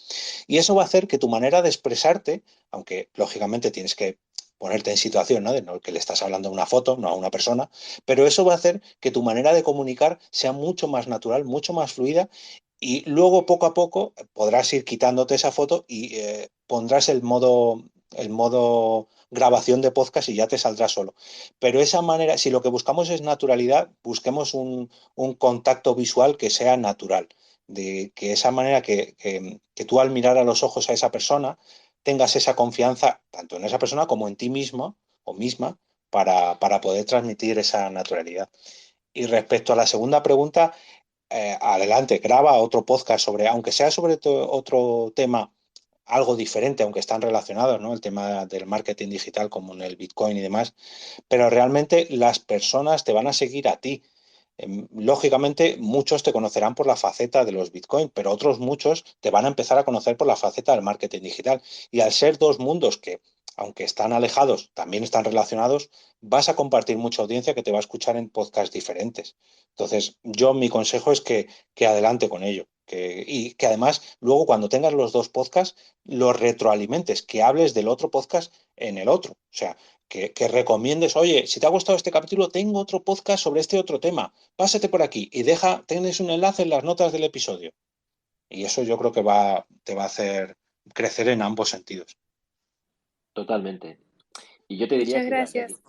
Y eso va a hacer que tu manera de expresarte, aunque lógicamente tienes que ponerte en situación, ¿no? De no, que le estás hablando a una foto, no a una persona, pero eso va a hacer que tu manera de comunicar sea mucho más natural, mucho más fluida y luego poco a poco podrás ir quitándote esa foto y pondrás el modo grabación de podcast y ya te saldrá solo. Pero esa manera, si lo que buscamos es naturalidad, busquemos un contacto visual que sea natural, de que esa manera que tú al mirar a los ojos a esa persona tengas esa confianza tanto en esa persona como en ti mismo o misma para poder transmitir esa naturalidad. Y respecto a la segunda pregunta, adelante, graba otro podcast sobre, aunque sea sobre otro tema algo diferente, aunque están relacionados, ¿no? El tema del marketing digital como en el Bitcoin y demás, pero realmente las personas te van a seguir a ti. Lógicamente, muchos te conocerán por la faceta de los Bitcoin, pero otros muchos te van a empezar a conocer por la faceta del marketing digital. Y al ser dos mundos que, aunque están alejados, también están relacionados, vas a compartir mucha audiencia que te va a escuchar en podcasts diferentes. Entonces, mi consejo es que adelante con ello. Y que además, luego cuando tengas los dos podcasts, los retroalimentes, que hables del otro podcast en el otro. O sea, que recomiendes, oye, si te ha gustado este capítulo, tengo otro podcast sobre este otro tema, pásate por aquí y tienes un enlace en las notas del episodio. Y eso yo creo que te va a hacer crecer en ambos sentidos. Totalmente. Y yo te diría Muchas que gracias.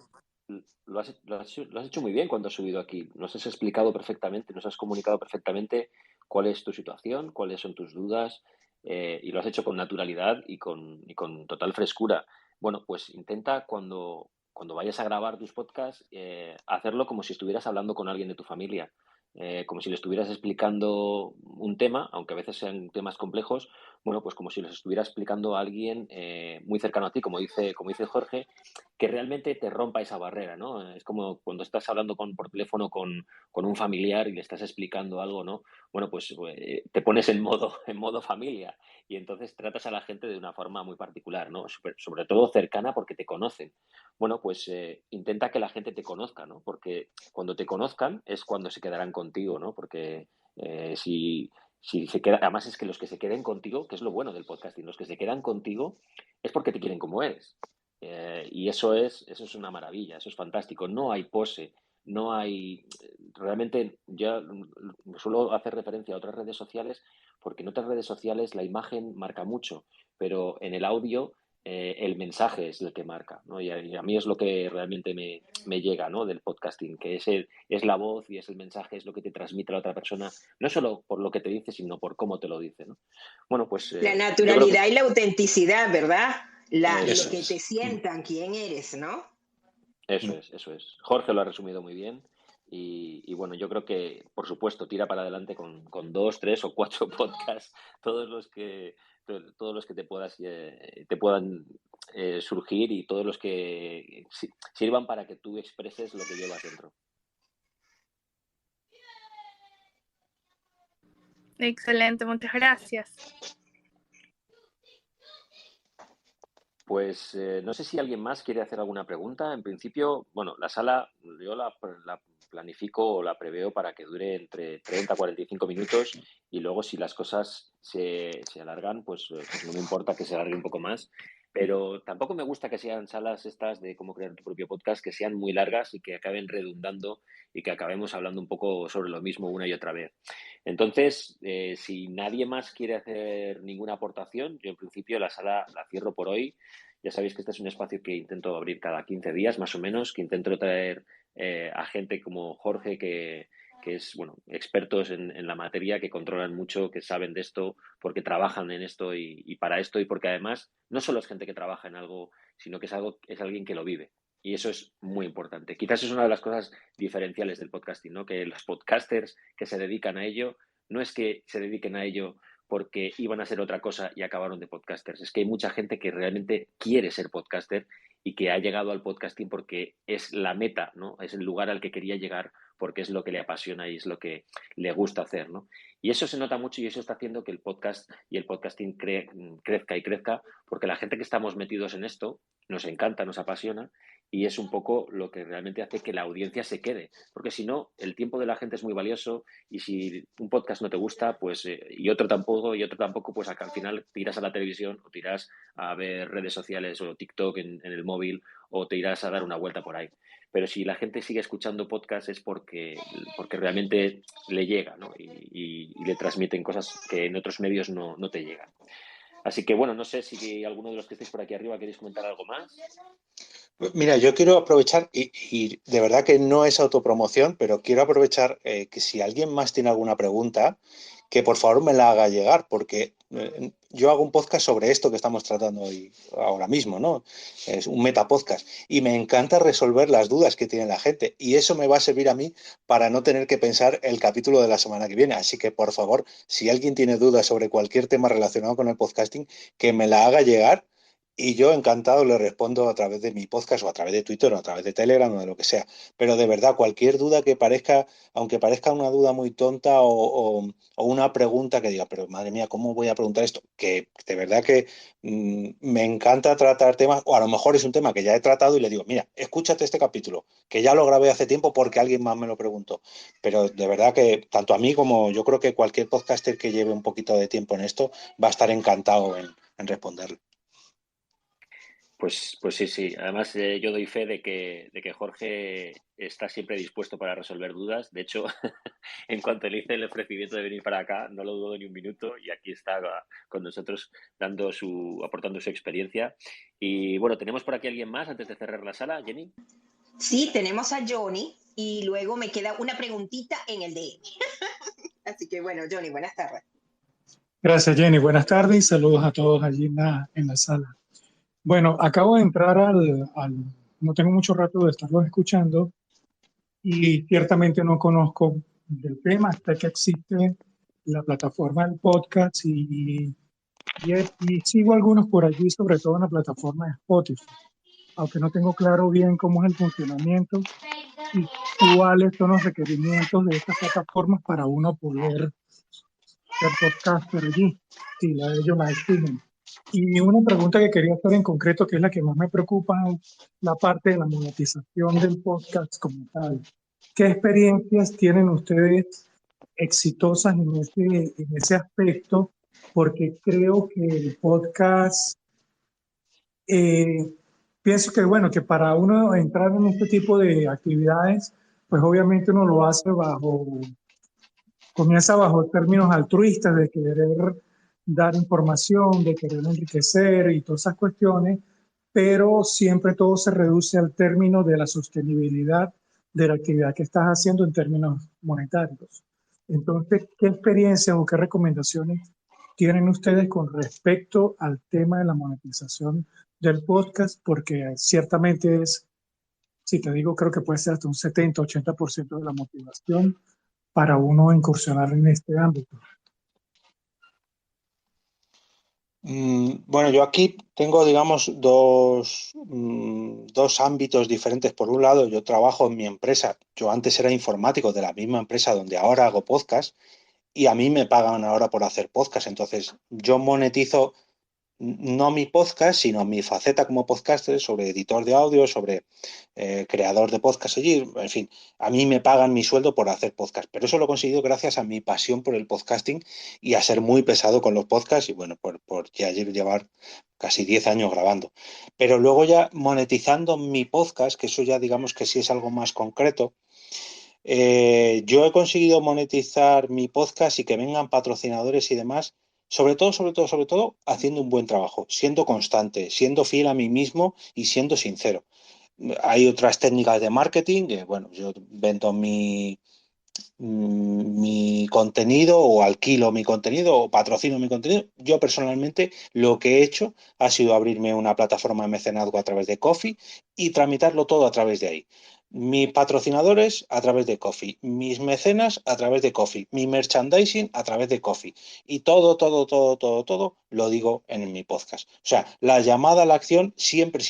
lo has hecho muy bien cuando has subido aquí. Nos has explicado perfectamente, nos has comunicado perfectamente cuál es tu situación, cuáles son tus dudas, y lo has hecho con naturalidad y con total frescura. Bueno, pues intenta cuando vayas a grabar tus podcasts, hacerlo como si estuvieras hablando con alguien de tu familia. Como si le estuvieras explicando un tema, aunque a veces sean temas complejos, bueno, pues como si los estuviera explicando a alguien muy cercano a ti, como dice Jorge, que realmente te rompa esa barrera, ¿no? Es como cuando estás hablando por teléfono con un familiar y le estás explicando algo, ¿no? Bueno, pues te pones en modo familia y entonces tratas a la gente de una forma muy particular, ¿no? Sobre todo cercana porque te conocen. Bueno, pues intenta que la gente te conozca, ¿no? Porque cuando te conozcan es cuando se quedarán contigo, ¿no? Porque si se queda, además es que los que se queden contigo, que es lo bueno del podcasting, los que se quedan contigo es porque te quieren como eres. Y eso es una maravilla, eso es fantástico. No hay pose, no hay. Realmente, yo suelo hacer referencia a otras redes sociales porque en otras redes sociales la imagen marca mucho, pero en el audio el mensaje es el que marca, ¿no? Y a mí es lo que realmente me llega, ¿no? Del podcasting, que es la voz y es el mensaje, es lo que te transmite la otra persona, no solo por lo que te dice, sino por cómo te lo dice, ¿no? Bueno, pues La yo creo naturalidad que y la autenticidad, ¿verdad? eso Lo que te es. sientan, quién eres, ¿no? Eso es. Jorge lo ha resumido muy bien. Y bueno, yo creo que, por supuesto, tira para adelante con 2, 3 o 4 podcasts, todos los que te puedan surgir y todos los que sirvan para que tú expreses lo que llevas dentro. Excelente, muchas gracias. Pues no sé si alguien más quiere hacer alguna pregunta. En principio, bueno, la sala yo la planifico o la preveo para que dure entre 30 a 45 minutos y luego si las cosas se alargan, pues no me importa que se alargue un poco más. Pero tampoco me gusta que sean salas estas de cómo crear tu propio podcast, que sean muy largas y que acaben redundando y que acabemos hablando un poco sobre lo mismo una y otra vez. Entonces, si nadie más quiere hacer ninguna aportación, yo en principio la sala la cierro por hoy. Ya sabéis que este es un espacio que intento abrir cada 15 días, más o menos, que intento traer a gente como Jorge, que es, bueno, expertos en la materia, que controlan mucho, que saben de esto, porque trabajan en esto y para esto, y porque además no solo es gente que trabaja en algo, sino que es alguien que lo vive. Y eso es muy importante. Quizás es una de las cosas diferenciales del podcasting, ¿no? Que los podcasters que se dedican a ello, no es que se dediquen a ello porque iban a ser otra cosa y acabaron de podcasters. Es que hay mucha gente que realmente quiere ser podcaster y que ha llegado al podcasting porque es la meta, ¿no? Es el lugar al que quería llegar porque es lo que le apasiona y es lo que le gusta hacer, ¿no? Y eso se nota mucho y eso está haciendo que el podcast y el podcasting crezca y crezca porque la gente que estamos metidos en esto nos encanta, nos apasiona y es un poco lo que realmente hace que la audiencia se quede. Porque si no, el tiempo de la gente es muy valioso y si un podcast no te gusta, pues y otro tampoco, pues al final te irás a la televisión o te irás a ver redes sociales o TikTok en el móvil o te irás a dar una vuelta por ahí. Pero si la gente sigue escuchando podcast es porque realmente le llega, ¿no? Y le transmiten cosas que en otros medios no te llegan. Así que bueno, no sé si alguno de los que estáis por aquí arriba queréis comentar algo más. Mira, yo quiero aprovechar, y de verdad que no es autopromoción, pero quiero aprovechar que si alguien más tiene alguna pregunta, que por favor me la haga llegar, porque yo hago un podcast sobre esto que estamos tratando hoy, ahora mismo, ¿no? Es un metapodcast, y me encanta resolver las dudas que tiene la gente, y eso me va a servir a mí para no tener que pensar el capítulo de la semana que viene. Así que, por favor, si alguien tiene dudas sobre cualquier tema relacionado con el podcasting, que me la haga llegar. Y yo encantado le respondo a través de mi podcast o a través de Twitter o a través de Telegram o de lo que sea. Pero de verdad, cualquier duda que parezca, aunque parezca una duda muy tonta o una pregunta que diga, pero madre mía, ¿cómo voy a preguntar esto? Que de verdad que me encanta tratar temas, o a lo mejor es un tema que ya he tratado y le digo, mira, escúchate este capítulo, que ya lo grabé hace tiempo porque alguien más me lo preguntó. Pero de verdad que tanto a mí como yo creo que cualquier podcaster que lleve un poquito de tiempo en esto va a estar encantado en responderle. Pues sí. Además, yo doy fe de que Jorge está siempre dispuesto para resolver dudas. De hecho, en cuanto le hice el ofrecimiento de venir para acá, no lo dudó ni un minuto y aquí está con nosotros aportando su experiencia. Y bueno, ¿tenemos por aquí alguien más antes de cerrar la sala, Jenny? Sí, tenemos a Johnny y luego me queda una preguntita en el DM. Así que bueno, Johnny, buenas tardes. Gracias, Jenny. Buenas tardes y saludos a todos allí en la sala. Bueno, acabo de entrar no tengo mucho rato de estarlos escuchando y ciertamente no conozco del tema hasta que existe la plataforma del podcast y y sigo algunos por allí, sobre todo en la plataforma de Spotify, aunque no tengo claro bien cómo es el funcionamiento y cuáles son los requerimientos de estas plataformas para uno poder ser podcaster allí, si ellos la exigen. Y una pregunta que quería hacer en concreto, que es la que más me preocupa, es la parte de la monetización del podcast como tal. ¿Qué experiencias tienen ustedes exitosas en ese aspecto? Porque creo que el podcast, eh, pienso que, bueno, que para uno entrar en este tipo de actividades, pues obviamente uno lo hace comienza bajo términos altruistas de querer dar información, de querer enriquecer y todas esas cuestiones, pero siempre todo se reduce al término de la sostenibilidad de la actividad que estás haciendo en términos monetarios. Entonces, ¿qué experiencias o qué recomendaciones tienen ustedes con respecto al tema de la monetización del podcast? Porque ciertamente es, si te digo, creo que puede ser hasta un 70-80% de la motivación para uno incursionar en este ámbito. Bueno, yo aquí tengo, digamos, dos ámbitos diferentes. Por un lado, yo trabajo en mi empresa. Yo antes era informático de la misma empresa donde ahora hago podcast y a mí me pagan ahora por hacer podcast. Entonces, yo monetizo no mi podcast, sino mi faceta como podcaster, sobre editor de audio, sobre creador de podcast allí, en fin, a mí me pagan mi sueldo por hacer podcast, pero eso lo he conseguido gracias a mi pasión por el podcasting y a ser muy pesado con los podcasts y bueno, por ya llevar casi 10 años grabando. Pero luego ya monetizando mi podcast, que eso ya digamos que sí es algo más concreto, yo he conseguido monetizar mi podcast y que vengan patrocinadores y demás, sobre todo, haciendo un buen trabajo, siendo constante, siendo fiel a mí mismo y siendo sincero. Hay otras técnicas de marketing, que, bueno, yo vendo mi contenido o alquilo mi contenido o patrocino mi contenido. Yo personalmente lo que he hecho ha sido abrirme una plataforma de mecenazgo a través de Ko-fi y tramitarlo todo a través de ahí. Mis patrocinadores a través de Ko-fi, mis mecenas a través de Ko-fi, mi merchandising a través de Ko-fi y todo lo digo en mi podcast. O sea, la llamada a la acción siempre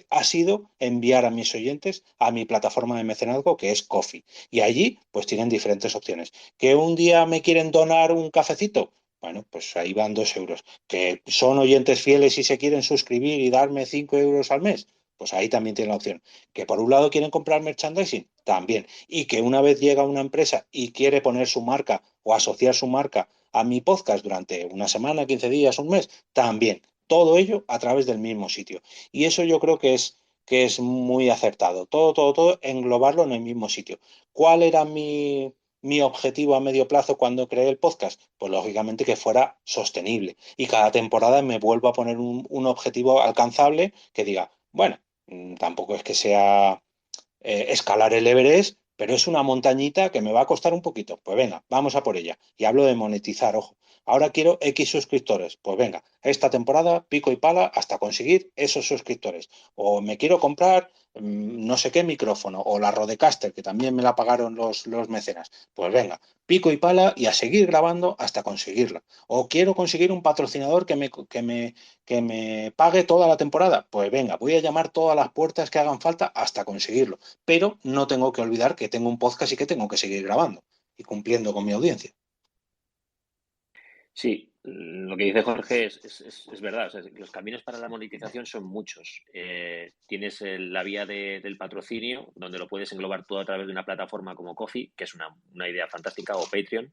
ha sido enviar a mis oyentes a mi plataforma de mecenazgo que es Ko-fi. Y allí pues tienen diferentes opciones. ¿Que un día me quieren donar un cafecito? Bueno, pues ahí van 2 euros. ¿Que son oyentes fieles y se quieren suscribir y darme 5 euros al mes? Pues ahí también tienen la opción. ¿Que por un lado quieren comprar merchandising? También. Y que una vez llega una empresa y quiere poner su marca o asociar su marca a mi podcast durante una semana, 15 días, un mes, también. Todo ello a través del mismo sitio. Y eso yo creo que es muy acertado. Todo, englobarlo en el mismo sitio. ¿Cuál era mi objetivo a medio plazo cuando creé el podcast? Pues lógicamente que fuera sostenible. Y cada temporada me vuelvo a poner un objetivo alcanzable que diga, bueno, tampoco es que sea escalar el Everest, pero es una montañita que me va a costar un poquito. Pues venga, vamos a por ella. Y hablo de monetizar, ojo. Ahora quiero X suscriptores. Pues venga, esta temporada pico y pala hasta conseguir esos suscriptores. O me quiero comprar no sé qué micrófono, o la Rodecaster, que también me la pagaron los mecenas. Pues venga, pico y pala y a seguir grabando hasta conseguirla. O quiero conseguir un patrocinador que me pague toda la temporada. Pues venga, voy a llamar todas las puertas que hagan falta hasta conseguirlo. Pero no tengo que olvidar que tengo un podcast y que tengo que seguir grabando y cumpliendo con mi audiencia. Sí, lo que dice Jorge es verdad. O sea, los caminos para la monetización son muchos. Tienes la vía del patrocinio, donde lo puedes englobar todo a través de una plataforma como Ko-fi, que es una idea fantástica, o Patreon.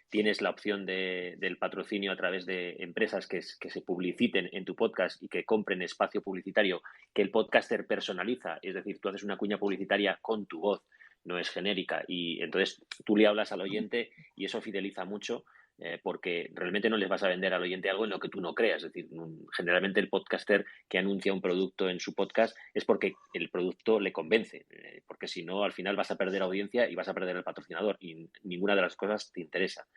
Tienes la opción del patrocinio a través de empresas que se publiciten en tu podcast y que compren espacio publicitario que el podcaster personaliza. Es decir, tú haces una cuña publicitaria con tu voz, no es genérica. Y entonces tú le hablas al oyente y eso fideliza mucho. Porque realmente no les vas a vender al oyente algo en lo que tú no creas. Es decir, generalmente el podcaster que anuncia un producto en su podcast es porque el producto le convence, porque si no, al final vas a perder audiencia y vas a perder el patrocinador y ninguna de las cosas te interesa.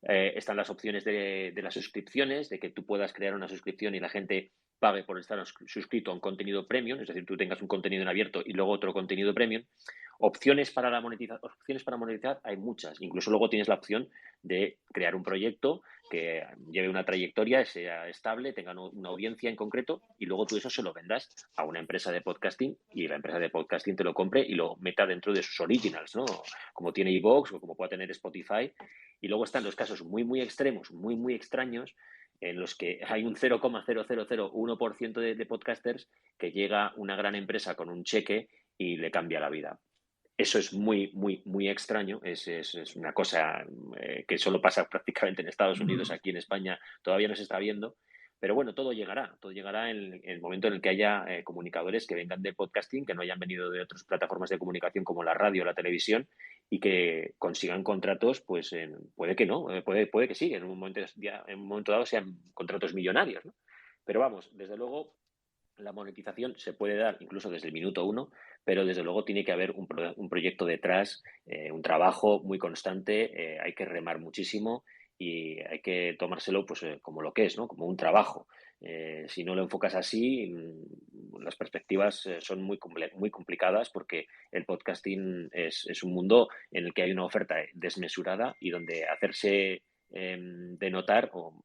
Están las opciones de las suscripciones, de que tú puedas crear una suscripción y la gente pague por estar suscrito a un contenido premium, es decir, tú tengas un contenido en abierto y luego otro contenido premium. Opciones para monetizar hay muchas. Incluso luego tienes la opción de crear un proyecto que lleve una trayectoria, sea estable, tenga una audiencia en concreto y luego tú eso se lo vendas a una empresa de podcasting y la empresa de podcasting te lo compre y lo meta dentro de sus originals, ¿no? Como tiene iVoox o como pueda tener Spotify. Y luego están los casos muy, muy extremos, muy, muy extraños, en los que hay un 0,0001% de podcasters que llega una gran empresa con un cheque y le cambia la vida. Eso es muy, muy, muy extraño. Es una cosa que solo pasa prácticamente en Estados Unidos. Aquí en España todavía no se está viendo. Pero bueno, todo llegará en el momento en el que haya comunicadores que vengan de podcasting, que no hayan venido de otras plataformas de comunicación como la radio o la televisión y que consigan contratos, pues puede que no, puede que sí, en un momento dado sean contratos millonarios, ¿no? Pero vamos, desde luego la monetización se puede dar incluso desde el minuto 1, pero desde luego tiene que haber un proyecto detrás, un trabajo muy constante, hay que remar muchísimo y hay que tomárselo pues como lo que es, ¿no? Como un trabajo. Si no lo enfocas así, las perspectivas son muy complicadas porque el podcasting es un mundo en el que hay una oferta desmesurada y donde hacerse denotar o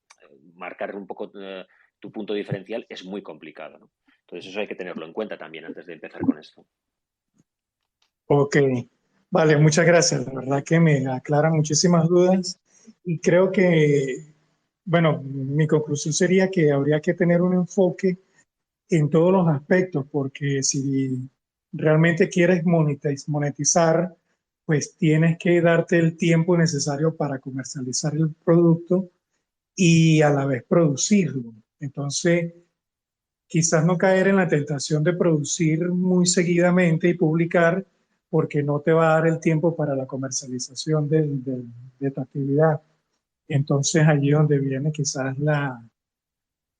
marcar un poco tu punto diferencial es muy complicado, ¿no? Entonces eso hay que tenerlo en cuenta también antes de empezar con esto. Ok, vale, muchas gracias. La verdad que me aclara muchísimas dudas y creo que, bueno, mi conclusión sería que habría que tener un enfoque en todos los aspectos, porque si realmente quieres monetizar, pues tienes que darte el tiempo necesario para comercializar el producto y a la vez producirlo. Entonces, quizás no caer en la tentación de producir muy seguidamente y publicar porque no te va a dar el tiempo para la comercialización de tu actividad. Entonces allí es donde viene quizás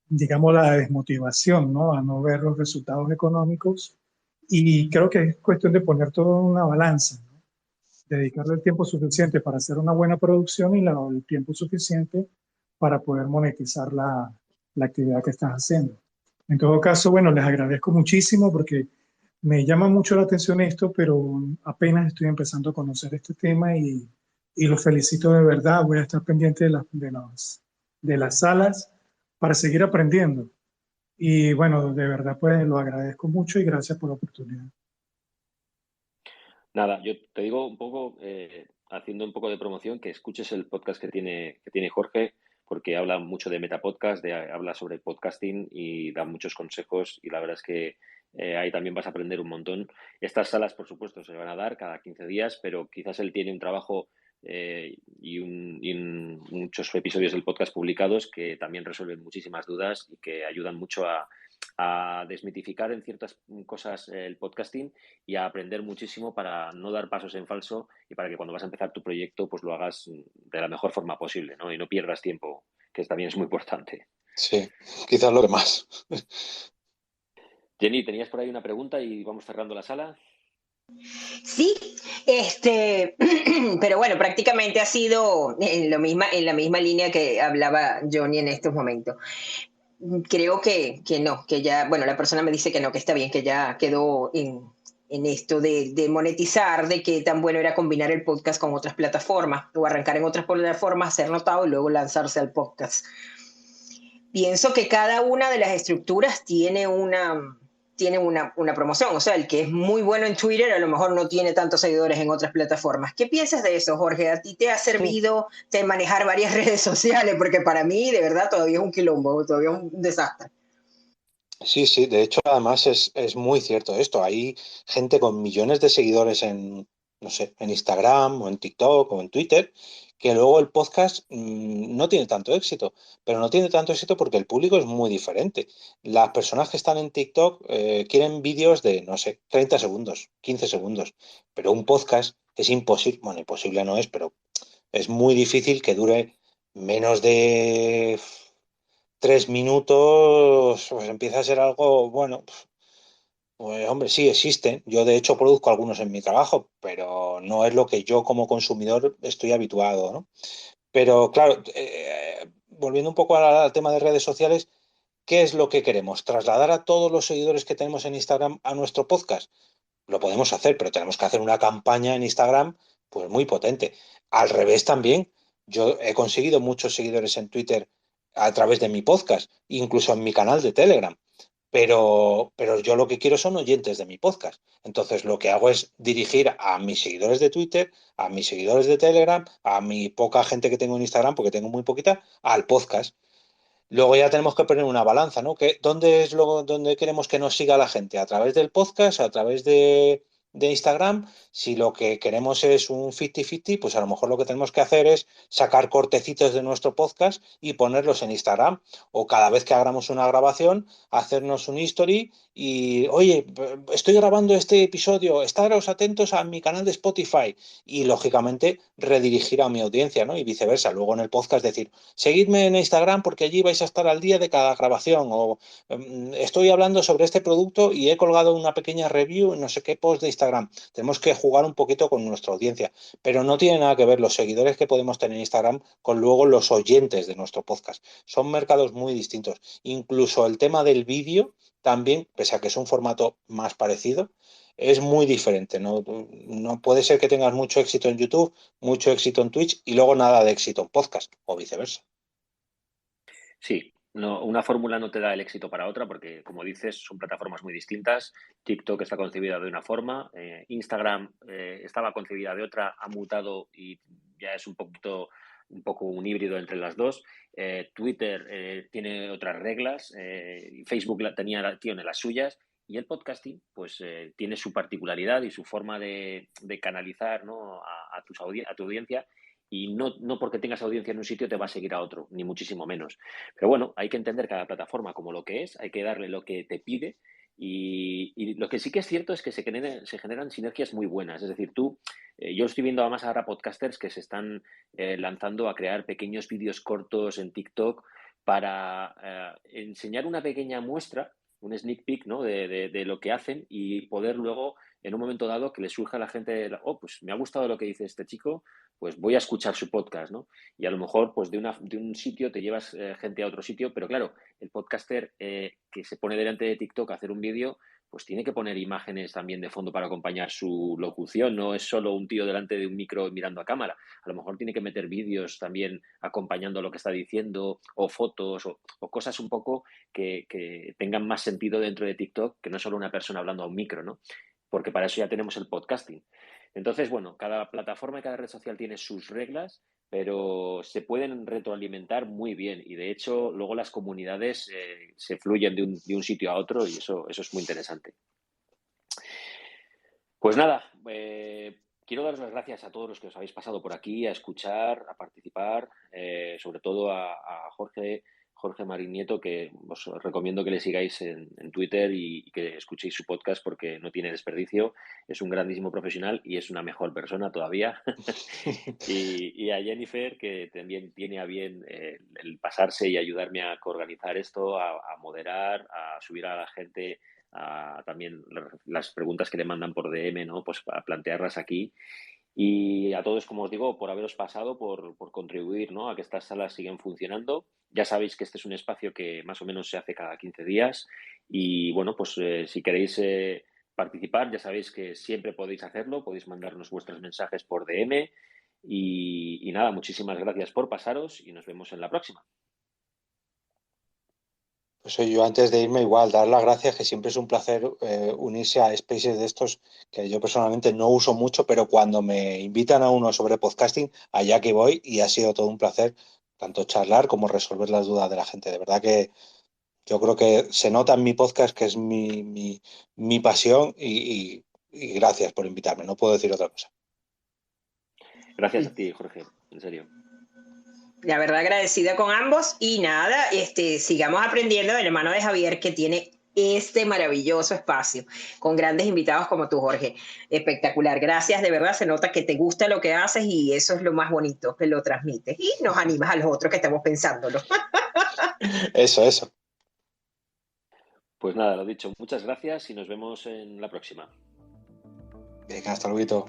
digamos, la desmotivación, ¿no? A no ver los resultados económicos. Y creo que es cuestión de poner todo en una balanza, ¿no? Dedicarle el tiempo suficiente para hacer una buena producción y el tiempo suficiente para poder monetizar la actividad que estás haciendo. En todo caso, bueno, les agradezco muchísimo porque me llama mucho la atención esto, pero apenas estoy empezando a conocer este tema y los felicito de verdad. Voy a estar pendiente de las salas para seguir aprendiendo. Y bueno, de verdad, pues lo agradezco mucho y gracias por la oportunidad. Nada, yo te digo un poco, haciendo un poco de promoción, que escuches el podcast que tiene Jorge, porque habla mucho de Metapodcast, habla sobre podcasting y da muchos consejos y la verdad es que ahí también vas a aprender un montón. Estas salas, por supuesto, se van a dar cada 15 días, pero quizás él tiene un trabajo y muchos episodios del podcast publicados que también resuelven muchísimas dudas y que ayudan mucho a desmitificar en ciertas cosas el podcasting y a aprender muchísimo para no dar pasos en falso y para que cuando vas a empezar tu proyecto pues lo hagas de la mejor forma posible, ¿no? Y no pierdas tiempo, que también es muy importante. Sí, quizás lo que más. Jenny, tenías por ahí una pregunta y vamos cerrando la sala. Sí, pero bueno, prácticamente ha sido en la misma línea que hablaba Johnny en estos momentos. Creo que no, que ya, bueno, la persona me dice que no, que está bien, que ya quedó en esto de monetizar, de qué tan bueno era combinar el podcast con otras plataformas o arrancar en otras plataformas, ser notado y luego lanzarse al podcast. Pienso que cada una de las estructuras tiene una promoción. O sea, el que es muy bueno en Twitter a lo mejor no tiene tantos seguidores en otras plataformas. ¿Qué piensas de eso, Jorge? ¿A ti te ha servido de manejar varias redes sociales? Porque para mí, de verdad, todavía es un quilombo, todavía es un desastre. Sí, de hecho, además es muy cierto esto. Hay gente con millones de seguidores no sé, en Instagram o en TikTok o en Twitter, que luego el podcast no tiene tanto éxito, pero no tiene tanto éxito porque el público es muy diferente. Las personas que están en TikTok quieren vídeos de, no sé, 30 segundos, 15 segundos, pero un podcast es imposible, bueno, imposible no es, pero es muy difícil que dure menos de 3 minutos, pues empieza a ser algo, bueno, pues hombre, sí existen. Yo de hecho produzco algunos en mi trabajo, pero no es lo que yo como consumidor estoy habituado, ¿no? Pero claro, volviendo un poco al tema de redes sociales, ¿qué es lo que queremos? ¿Trasladar a todos los seguidores que tenemos en Instagram a nuestro podcast? Lo podemos hacer, pero tenemos que hacer una campaña en Instagram pues muy potente. Al revés también, Yo he conseguido muchos seguidores en Twitter a través de mi podcast, incluso en mi canal de Telegram. Pero yo lo que quiero son oyentes de mi podcast. Entonces lo que hago es dirigir a mis seguidores de Twitter, a mis seguidores de Telegram, a mi poca gente que tengo en Instagram, porque tengo muy poquita, al podcast. Luego ya tenemos que poner una balanza, ¿no? ¿Dónde queremos que nos siga la gente? ¿A través del podcast? ¿A través de Instagram? Si lo que queremos es un 50-50, pues a lo mejor lo que tenemos que hacer es sacar cortecitos de nuestro podcast y ponerlos en Instagram. O cada vez que hagamos una grabación, hacernos un history y, oye, estoy grabando este episodio, estaros atentos a mi canal de Spotify. Y, lógicamente, redirigir a mi audiencia, ¿no? Y viceversa. Luego en el podcast decir, seguidme en Instagram porque allí vais a estar al día de cada grabación. O estoy hablando sobre este producto y he colgado una pequeña review en no sé qué post de Instagram. Tenemos que jugar un poquito con nuestra audiencia, pero no tiene nada que ver los seguidores que podemos tener en Instagram con luego los oyentes de nuestro podcast. Son mercados muy distintos. Incluso el tema del vídeo también, pese a que es un formato más parecido, es muy diferente. No puede ser que tengas mucho éxito en YouTube, mucho éxito en Twitch y luego nada de éxito en podcast o viceversa. Sí, no, una fórmula no te da el éxito para otra porque, como dices, son plataformas muy distintas. TikTok está concebida de una forma, Instagram estaba concebida de otra, ha mutado y ya es un poco un híbrido entre las dos. Twitter tiene otras reglas, Facebook tiene las suyas y el podcasting pues tiene su particularidad y su forma de canalizar, ¿no? a tu audiencia. Y no porque tengas audiencia en un sitio te va a seguir a otro, ni muchísimo menos. Pero bueno, hay que entender cada plataforma como lo que es, hay que darle lo que te pide y lo que sí que es cierto es que se generan sinergias muy buenas. Es decir, yo estoy viendo además ahora podcasters que se están lanzando a crear pequeños vídeos cortos en TikTok para enseñar una pequeña muestra, un sneak peek, ¿no? de lo que hacen y poder luego, en un momento dado, que le surja a la gente, pues me ha gustado lo que dice este chico, pues voy a escuchar su podcast, ¿no? Y a lo mejor, pues de un sitio te llevas gente a otro sitio, pero claro, el podcaster que se pone delante de TikTok a hacer un vídeo, pues tiene que poner imágenes también de fondo para acompañar su locución, no es solo un tío delante de un micro mirando a cámara, a lo mejor tiene que meter vídeos también acompañando lo que está diciendo, o fotos, o cosas un poco que tengan más sentido dentro de TikTok, que no solo una persona hablando a un micro, ¿no? Porque para eso ya tenemos el podcasting. Entonces, bueno, cada plataforma y cada red social tiene sus reglas, pero se pueden retroalimentar muy bien y de hecho luego las comunidades se fluyen de un sitio a otro y eso es muy interesante. Pues nada, quiero daros las gracias a todos los que os habéis pasado por aquí a escuchar, a participar, sobre todo a Jorge Marín Nieto, que os recomiendo que le sigáis en Twitter y que escuchéis su podcast porque no tiene desperdicio. Es un grandísimo profesional y es una mejor persona todavía. y a Jennifer, que también tiene a bien el pasarse y ayudarme a organizar esto, a moderar, a subir a la gente también las preguntas que le mandan por DM, ¿no? Pues para plantearlas aquí. Y a todos, como os digo, por haberos pasado, por contribuir, ¿no? a que estas salas siguen funcionando. Ya sabéis que este es un espacio que más o menos se hace cada 15 días y, bueno, pues si queréis participar, ya sabéis que siempre podéis hacerlo, podéis mandarnos vuestros mensajes por DM y nada, muchísimas gracias por pasaros y nos vemos en la próxima. Pues yo antes de irme igual, dar las gracias, que siempre es un placer unirse a spaces de estos que yo personalmente no uso mucho, pero cuando me invitan a uno sobre podcasting, allá que voy y ha sido todo un placer tanto charlar como resolver las dudas de la gente. De verdad que yo creo que se nota en mi podcast que es mi pasión y gracias por invitarme, no puedo decir otra cosa. Gracias a ti, Jorge, en serio. La verdad, agradecida con ambos y nada, sigamos aprendiendo del hermano de Javier que tiene este maravilloso espacio con grandes invitados como tú, Jorge. Espectacular, gracias, de verdad se nota que te gusta lo que haces y eso es lo más bonito, que lo transmites y nos animas a los otros que estamos pensándolo. Eso. Pues nada, lo dicho, muchas gracias y nos vemos en la próxima. Venga, hasta luego.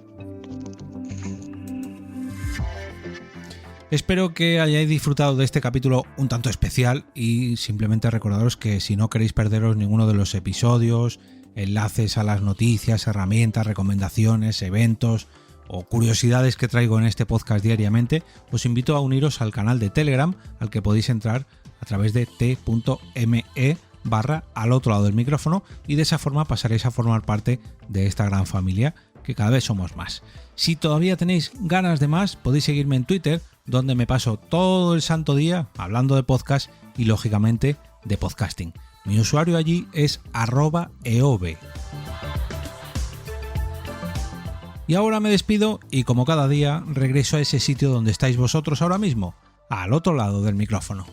Espero que hayáis disfrutado de este capítulo un tanto especial y simplemente recordaros que si no queréis perderos ninguno de los episodios, enlaces a las noticias, herramientas, recomendaciones, eventos, o curiosidades que traigo en este podcast diariamente, os invito a uniros al canal de Telegram, al que podéis entrar a través de t.me/al otro lado del micrófono, y de esa forma pasaréis a formar parte de esta gran familia, que cada vez somos más. Si todavía tenéis ganas de más, podéis seguirme en Twitter, donde me paso todo el santo día hablando de podcast y lógicamente de podcasting. Mi usuario allí es @eove. Y ahora me despido y, como cada día, regreso a ese sitio donde estáis vosotros ahora mismo, al otro lado del micrófono.